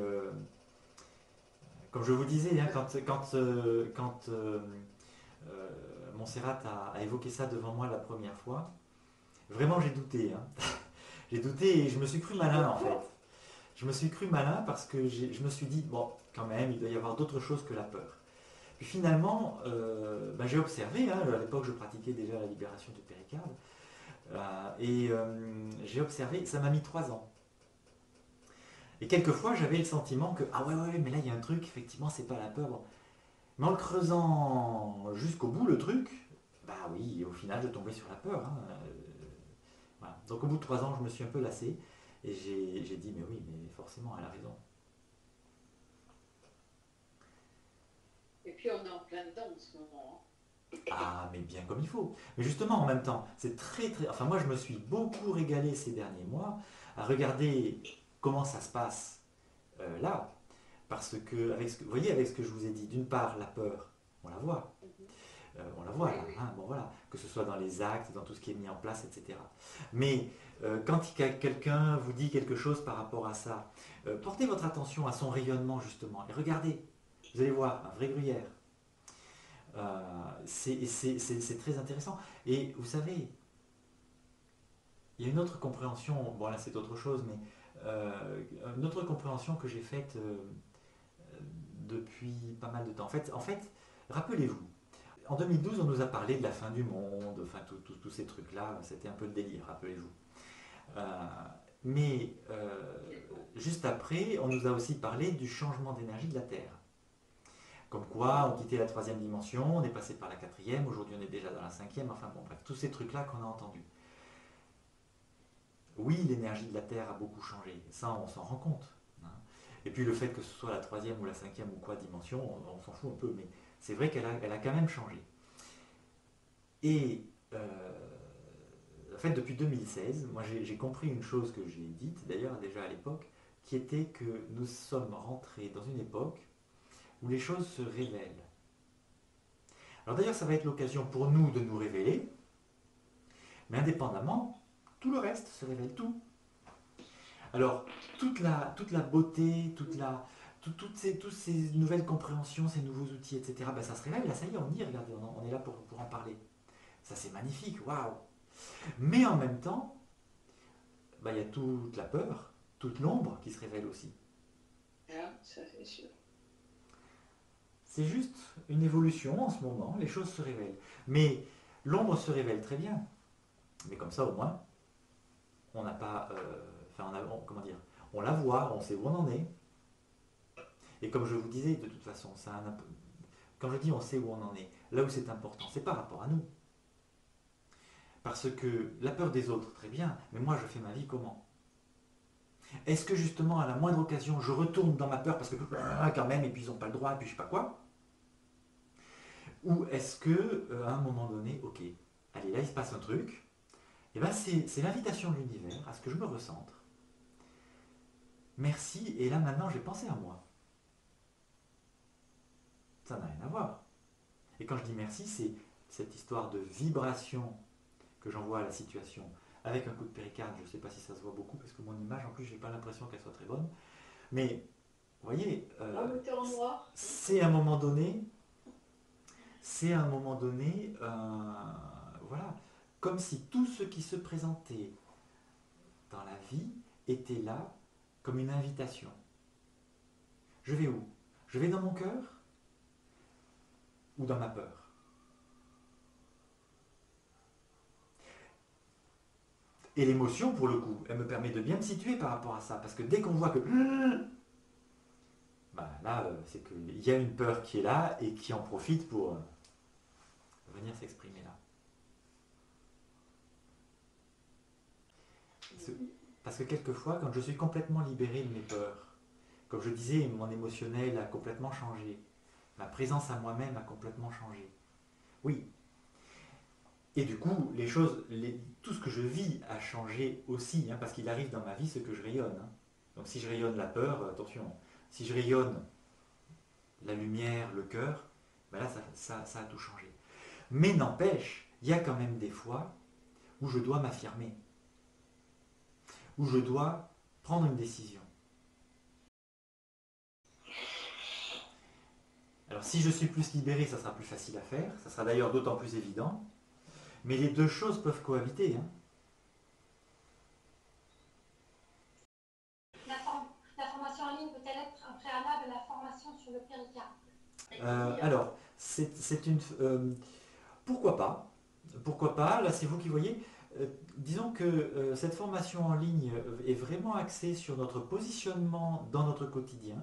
comme je vous disais, hein, quand Montserrat a évoqué ça devant moi la première fois, vraiment j'ai douté. Hein. J'ai douté et je me suis cru malin en fait. Je me suis cru malin parce que je me suis dit, bon, quand même, il doit y avoir d'autres choses que la peur. Puis finalement, j'ai observé, hein, à l'époque je pratiquais déjà la libération du péricarde, et j'ai observé, ça m'a mis 3 ans. Et quelquefois j'avais le sentiment que, ah ouais, mais là il y a un truc, effectivement, c'est pas la peur. Bon. Mais en le creusant jusqu'au bout, le truc, bah oui, au final je tombais sur la peur. Hein. Voilà. Donc au bout de 3 ans, je me suis un peu lassé, et j'ai dit, mais oui, mais forcément, elle a raison. Et puis on est en plein dedans en ce moment. Ah, mais bien comme il faut. Mais justement, en même temps, c'est très. Enfin, moi, je me suis beaucoup régalé ces derniers mois à regarder comment ça se passe là. Parce que, vous voyez, avec ce que je vous ai dit, d'une part, la peur, on la voit. On la voit là, hein, bon, voilà, que ce soit dans les actes, dans tout ce qui est mis en place, etc. Mais quand quelqu'un vous dit quelque chose par rapport à ça, portez votre attention à son rayonnement justement et regardez, vous allez voir, un vrai gruyère. C'est très intéressant. Et vous savez, il y a une autre compréhension, bon là c'est autre chose, mais une autre compréhension que j'ai faite depuis pas mal de temps. En fait rappelez-vous, en 2012, on nous a parlé de la fin du monde, enfin tous ces trucs-là, c'était un peu le délire, rappelez-vous. Mais juste après, on nous a aussi parlé du changement d'énergie de la Terre. Comme quoi, on quittait la troisième dimension, on est passé par la quatrième, aujourd'hui on est déjà dans la cinquième, enfin bon, bref, tous ces trucs-là qu'on a entendus. Oui, l'énergie de la Terre a beaucoup changé, ça on s'en rend compte. Hein. Et puis le fait que ce soit la troisième ou la cinquième ou quoi dimension, on s'en fout un peu, mais c'est vrai qu'elle a quand même changé. Et en fait, depuis 2016, moi j'ai compris une chose que j'ai dite d'ailleurs déjà à l'époque, qui était que nous sommes rentrés dans une époque où les choses se révèlent. Alors d'ailleurs, ça va être l'occasion pour nous de nous révéler, mais indépendamment, tout le reste se révèle tout. Alors, toute la beauté, toutes ces nouvelles compréhensions, ces nouveaux outils, etc., ben, ça se révèle, là ça y est, on y est, regardez, on est là pour en parler. Ça c'est magnifique, waouh. Mais en même temps, ben, il y a toute la peur, toute l'ombre qui se révèle aussi. Ah, ça c'est sûr. C'est juste une évolution en ce moment, les choses se révèlent. Mais l'ombre se révèle très bien. Mais comme ça, au moins, on n'a pas. Comment dire, on la voit, on sait où on en est. Et comme je vous disais, de toute façon, quand je dis on sait où on en est, là où c'est important, c'est par rapport à nous. Parce que la peur des autres, très bien, mais moi je fais ma vie comment? Est-ce que justement, à la moindre occasion, je retourne dans ma peur parce que quand même, et puis ils n'ont pas le droit, et puis je sais pas quoi? Ou est-ce que, à un moment donné, ok, allez, là il se passe un truc, et bien c'est l'invitation de l'univers à ce que je me recentre. Merci, et là maintenant j'ai pensé à moi. Ça n'a rien à voir. Et quand je dis merci, c'est cette histoire de vibration que j'envoie à la situation avec un coup de péricarde. Je ne sais pas si ça se voit beaucoup parce que mon image, en plus, j'ai pas l'impression qu'elle soit très bonne. Mais, vous voyez, c'est à un moment donné, voilà, comme si tout ce qui se présentait dans la vie était là comme une invitation. Je vais où? Je vais dans mon cœur ou dans ma peur? Et l'émotion, pour le coup, elle me permet de bien me situer par rapport à ça. Parce que dès qu'on voit que... Bah là, c'est qu'il y a une peur qui est là et qui en profite pour venir s'exprimer là. Parce que quelquefois, quand je suis complètement libéré de mes peurs, comme je disais, mon émotionnel a complètement changé. Ma présence à moi-même a complètement changé. Oui. Et du coup, tout ce que je vis a changé aussi, hein, parce qu'il arrive dans ma vie ce que je rayonne. Hein. Donc si je rayonne la peur, attention, si je rayonne la lumière, le cœur, ben là ça a tout changé. Mais n'empêche, il y a quand même des fois où je dois m'affirmer, où je dois prendre une décision. Alors si je suis plus libéré, ça sera plus facile à faire, ça sera d'ailleurs d'autant plus évident, mais les deux choses peuvent cohabiter. Hein. La formation en ligne peut-elle être un préalable à la formation sur le péricarde? Alors, c'est une... pourquoi pas? Pourquoi pas? Là, c'est vous qui voyez. Disons que cette formation en ligne est vraiment axée sur notre positionnement dans notre quotidien.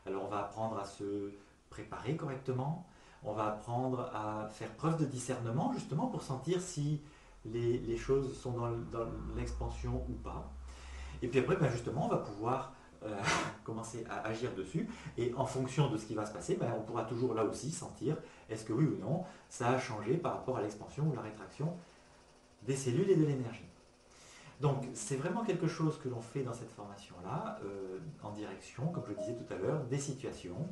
Alors, on va apprendre à se préparer correctement. On va apprendre à faire preuve de discernement, justement, pour sentir si les choses sont dans l'expansion ou pas. Et puis après, ben justement, on va pouvoir commencer à agir dessus. Et en fonction de ce qui va se passer, ben, on pourra toujours là aussi sentir est-ce que oui ou non, ça a changé par rapport à l'expansion ou la rétraction des cellules et de l'énergie. Donc c'est vraiment quelque chose que l'on fait dans cette formation-là, en direction, comme je disais tout à l'heure, des situations,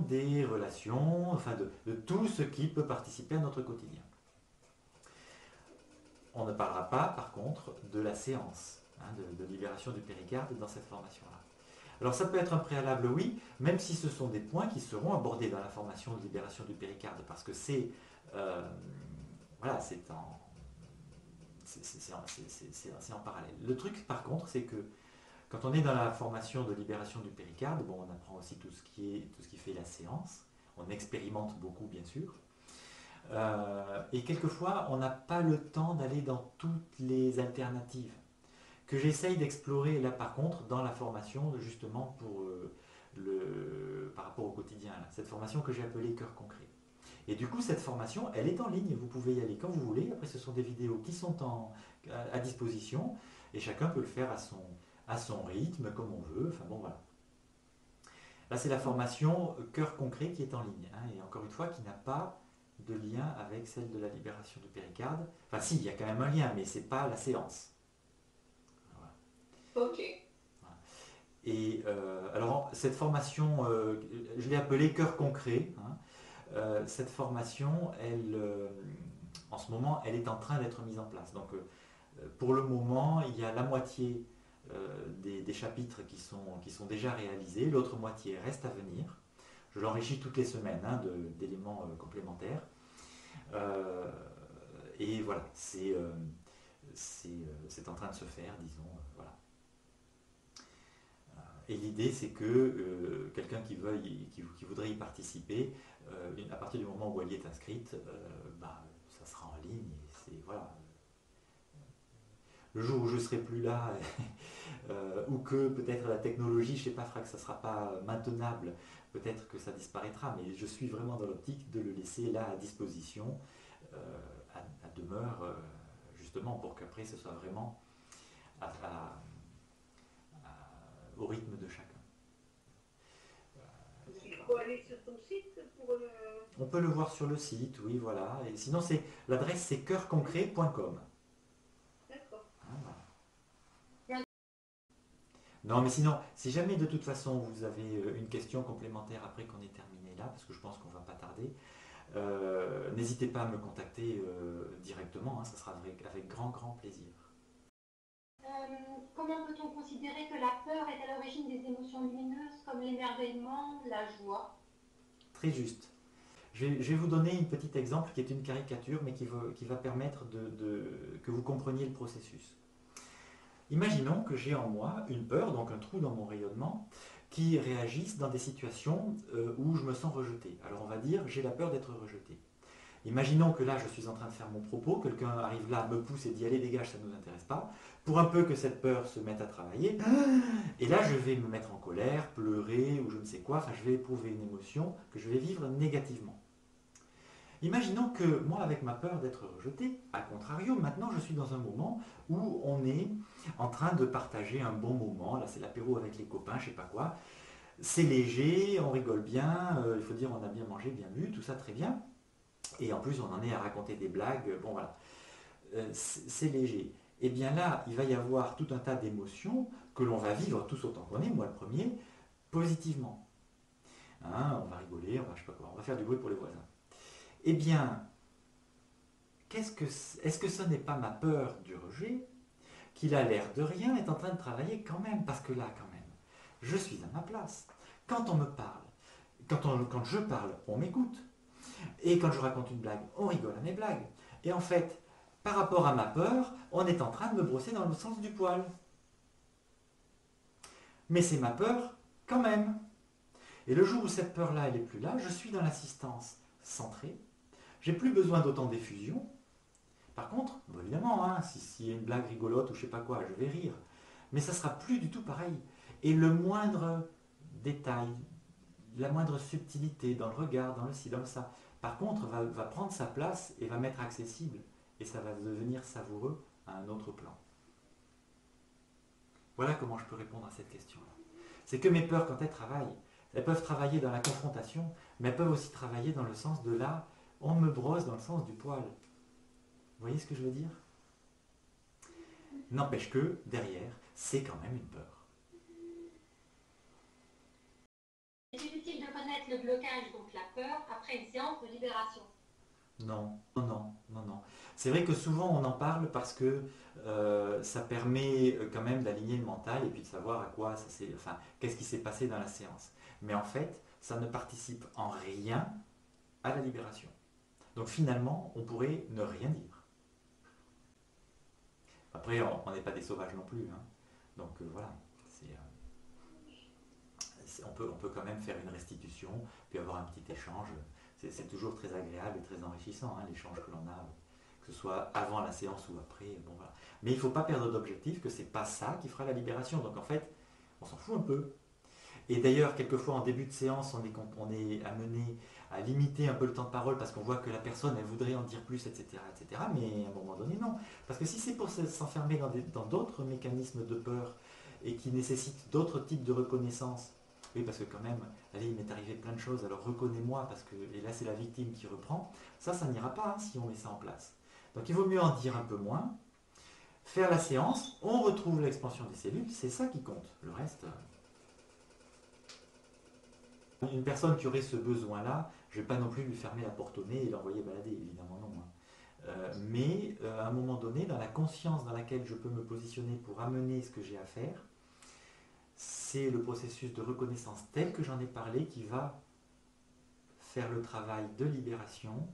des relations, enfin de tout ce qui peut participer à notre quotidien. On ne parlera pas, par contre, de la séance de libération du péricarde dans cette formation-là. Alors ça peut être un préalable, oui, même si ce sont des points qui seront abordés dans la formation de libération du péricarde, parce que c'est voilà, c'est en parallèle. Le truc, par contre, c'est que quand on est dans la formation de libération du péricarde, bon, on apprend aussi tout ce qui fait la séance, on expérimente beaucoup, bien sûr, et quelquefois, on n'a pas le temps d'aller dans toutes les alternatives que j'essaye d'explorer là par contre dans la formation justement pour par rapport au quotidien, là, cette formation que j'ai appelée Cœur concret. Et du coup, cette formation, elle est en ligne, vous pouvez y aller quand vous voulez. Après, ce sont des vidéos qui sont à disposition et chacun peut le faire à son rythme, comme on veut. Enfin bon, voilà. Là, c'est la formation Cœur concret qui est en ligne, et encore une fois, qui n'a pas de lien avec celle de la libération du péricarde. Enfin si, il y a quand même un lien, mais ce n'est pas la séance. Voilà. Ok. Voilà. Et alors, cette formation, je l'ai appelée Cœur concret. Cette formation, en ce moment, elle est en train d'être mise en place. Donc, pour le moment, il y a la moitié des chapitres qui sont déjà réalisés, l'autre moitié reste à venir. Je l'enrichis toutes les semaines d'éléments complémentaires. Et voilà, c'est en train de se faire, disons. Voilà. Et l'idée, c'est que quelqu'un qui voudrait y participer, à partir du moment où elle y est inscrite, ça sera en ligne. Et voilà. Le jour où je ne serai plus là, ou que peut-être la technologie, je ne sais pas, fera que ça ne sera pas maintenable, peut-être que ça disparaîtra, mais je suis vraiment dans l'optique de le laisser là à disposition, à demeure, justement, pour qu'après ce soit vraiment au rythme de chacun. Il faut aller sur ton site pour le... On peut le voir sur le site, oui, voilà. Et sinon, l'adresse c'est cœurconcret.com. D'accord. Non, mais sinon, si jamais de toute façon vous avez une question complémentaire après qu'on ait terminé là, parce que je pense qu'on ne va pas tarder, n'hésitez pas à me contacter directement, ça sera avec grand, grand plaisir. Comment peut-on considérer que la peur est à l'origine des émotions lumineuses comme l'émerveillement, la joie? Très juste. Je vais vous donner un petit exemple qui est une caricature, mais qui va permettre que vous compreniez le processus. Imaginons que j'ai en moi une peur, donc un trou dans mon rayonnement, qui réagisse dans des situations où je me sens rejeté. Alors on va dire, j'ai la peur d'être rejeté. Imaginons que là, je suis en train de faire mon propos, quelqu'un arrive là, me pousse et dit « Allez, dégage, ça ne nous intéresse pas ». Pour un peu que cette peur se mette à travailler, et là, je vais me mettre en colère, pleurer ou je ne sais quoi, enfin, je vais éprouver une émotion que je vais vivre négativement. Imaginons que moi, avec ma peur d'être rejeté, à contrario, maintenant, je suis dans un moment où on est en train de partager un bon moment. Là, c'est l'apéro avec les copains, je ne sais pas quoi. C'est léger, on rigole bien, il faut dire on a bien mangé, bien bu, tout ça très bien. Et en plus, on en est à raconter des blagues. Bon, voilà. C'est léger. Et bien là, il va y avoir tout un tas d'émotions que l'on va vivre tous autant qu'on est, moi le premier, positivement. On va rigoler, je sais pas quoi, on va faire du bruit pour les voisins. Eh bien, est-ce que ce n'est pas ma peur du rejet qui, a l'air de rien, est en train de travailler quand même? Parce que là, quand même, je suis à ma place. Quand on me parle, quand je parle, on m'écoute. Et quand je raconte une blague, on rigole à mes blagues. Et en fait, par rapport à ma peur, on est en train de me brosser dans le sens du poil. Mais c'est ma peur quand même. Et le jour où cette peur-là, elle n'est plus là, je suis dans l'assistance centrée. J'ai plus besoin d'autant d'effusion. Par contre, bon, évidemment, s'il y a une blague rigolote ou je sais pas quoi, je vais rire. Mais ça sera plus du tout pareil. Et le moindre détail, la moindre subtilité dans le regard, dans le silence, ça, par contre, va prendre sa place et va m'être accessible. Et ça va devenir savoureux à un autre plan. Voilà comment je peux répondre à cette question-là. C'est que mes peurs, quand elles peuvent travailler dans la confrontation, mais elles peuvent aussi travailler dans le sens de là, on me brosse dans le sens du poil. Vous voyez ce que je veux dire? N'empêche que, derrière, c'est quand même une peur. Est-il utile de connaître le blocage, donc la peur, après une séance de libération? Non, non, non, non, non. C'est vrai que souvent on en parle parce que ça permet quand même d'aligner le mental et puis de savoir à quoi ça s'est, enfin, qu'est-ce qui s'est passé dans la séance. Mais en fait, ça ne participe en rien à la libération. Donc finalement, on pourrait ne rien dire. Après, on n'est pas des sauvages non plus, hein. Donc voilà, on peut quand même faire une restitution, puis avoir un petit échange. C'est toujours très agréable et très enrichissant, hein, l'échange que l'on a, que ce soit avant la séance ou après. Bon, voilà. Mais il ne faut pas perdre d'objectif que c'est pas ça qui fera la libération. Donc en fait, on s'en fout un peu. Et d'ailleurs, quelquefois en début de séance, on est amené à limiter un peu le temps de parole parce qu'on voit que la personne, elle voudrait en dire plus, etc., etc. Mais à un moment donné, non. Parce que si c'est pour s'enfermer dans d'autres mécanismes de peur et qui nécessitent d'autres types de reconnaissance, oui, parce que quand même, allez, il m'est arrivé plein de choses, alors reconnais-moi, parce que, et là c'est la victime qui reprend, ça n'ira pas, hein, si on met ça en place. Donc il vaut mieux en dire un peu moins, faire la séance, on retrouve l'expansion des cellules, c'est ça qui compte. Le reste... Une personne qui aurait ce besoin-là, je ne vais pas non plus lui fermer la porte au nez et l'envoyer balader, évidemment non. Mais à un moment donné, dans la conscience dans laquelle je peux me positionner pour amener ce que j'ai à faire, c'est le processus de reconnaissance tel que j'en ai parlé qui va faire le travail de libération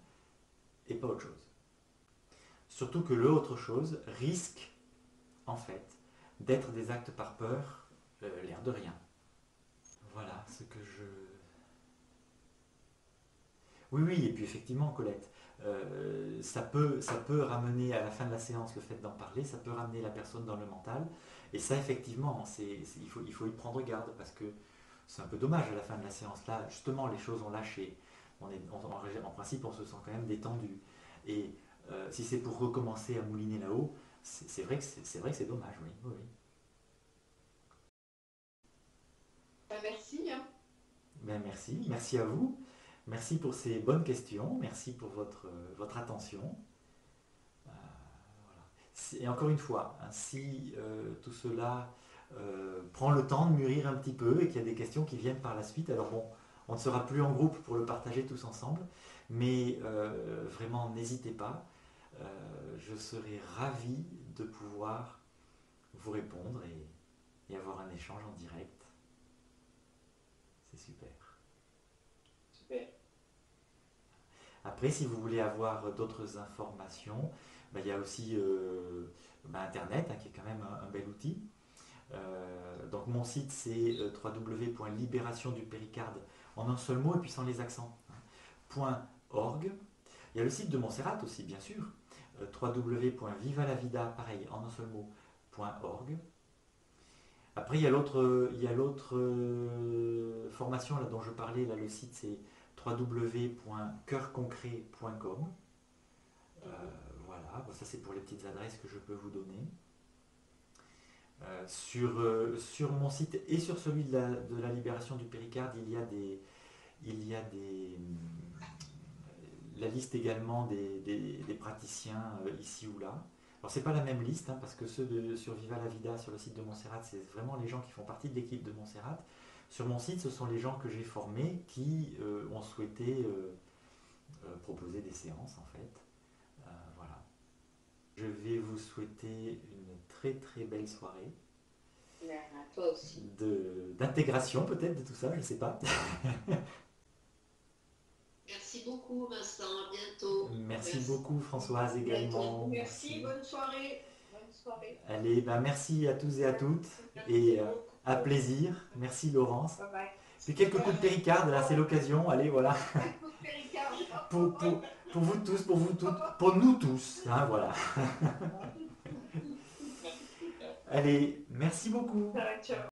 et pas autre chose. Surtout que l'autre chose risque, en fait, d'être des actes par peur, l'air de rien. Voilà ce que je... Oui, oui, et puis effectivement, Colette, ça peut ramener à la fin de la séance le fait d'en parler, ça peut ramener la personne dans le mental, et ça, effectivement, il faut y prendre garde, parce que c'est un peu dommage à la fin de la séance. Là, justement, les choses ont lâché. En principe, on se sent quand même détendu. Et si c'est pour recommencer à mouliner là-haut, c'est vrai que c'est dommage, oui. Oui, oui. Merci. Hein. Ben, merci à vous. Merci pour ces bonnes questions, merci pour votre attention. Voilà. Et encore une fois, hein, si tout cela prend le temps de mûrir un petit peu et qu'il y a des questions qui viennent par la suite, alors bon, on ne sera plus en groupe pour le partager tous ensemble, mais vraiment n'hésitez pas, je serai ravi de pouvoir vous répondre et avoir un échange en direct. C'est super. Super. Après, si vous voulez avoir d'autres informations, il y a aussi Internet, hein, qui est quand même un bel outil. Donc mon site c'est www.libérationdupéricarde en un seul mot et puis sans les accents, hein, .org. Il y a le site de Montserrat aussi, bien sûr, www.vivalavida, pareil, en un seul mot, .org. Après, il y a l'autre formation là, dont je parlais, là, le site c'est www.coeurconcret.com. Voilà, bon, ça c'est pour les petites adresses que je peux vous donner. Sur mon site et sur celui de la libération du péricarde, il y a la liste également des praticiens ici ou là. Alors c'est pas la même liste, hein, parce que ceux sur Viva la Vida, sur le site de Montserrat, c'est vraiment les gens qui font partie de l'équipe de Montserrat. Sur mon site, ce sont les gens que j'ai formés qui ont souhaité proposer des séances en fait. Voilà. Je vais vous souhaiter une très très belle soirée. À toi aussi. D'intégration peut-être de tout ça, je ne sais pas. Merci beaucoup Vincent, à bientôt. Merci beaucoup Françoise également. Merci, bonne soirée. Bonne soirée. Allez, merci à tous et à toutes. Et à plaisir. Merci Laurence. Bye bye. Puis quelques coups de péricarde, là c'est l'occasion. Allez, voilà. pour vous tous, pour vous toutes, pour nous tous. Hein, voilà. Allez, merci beaucoup. Ciao.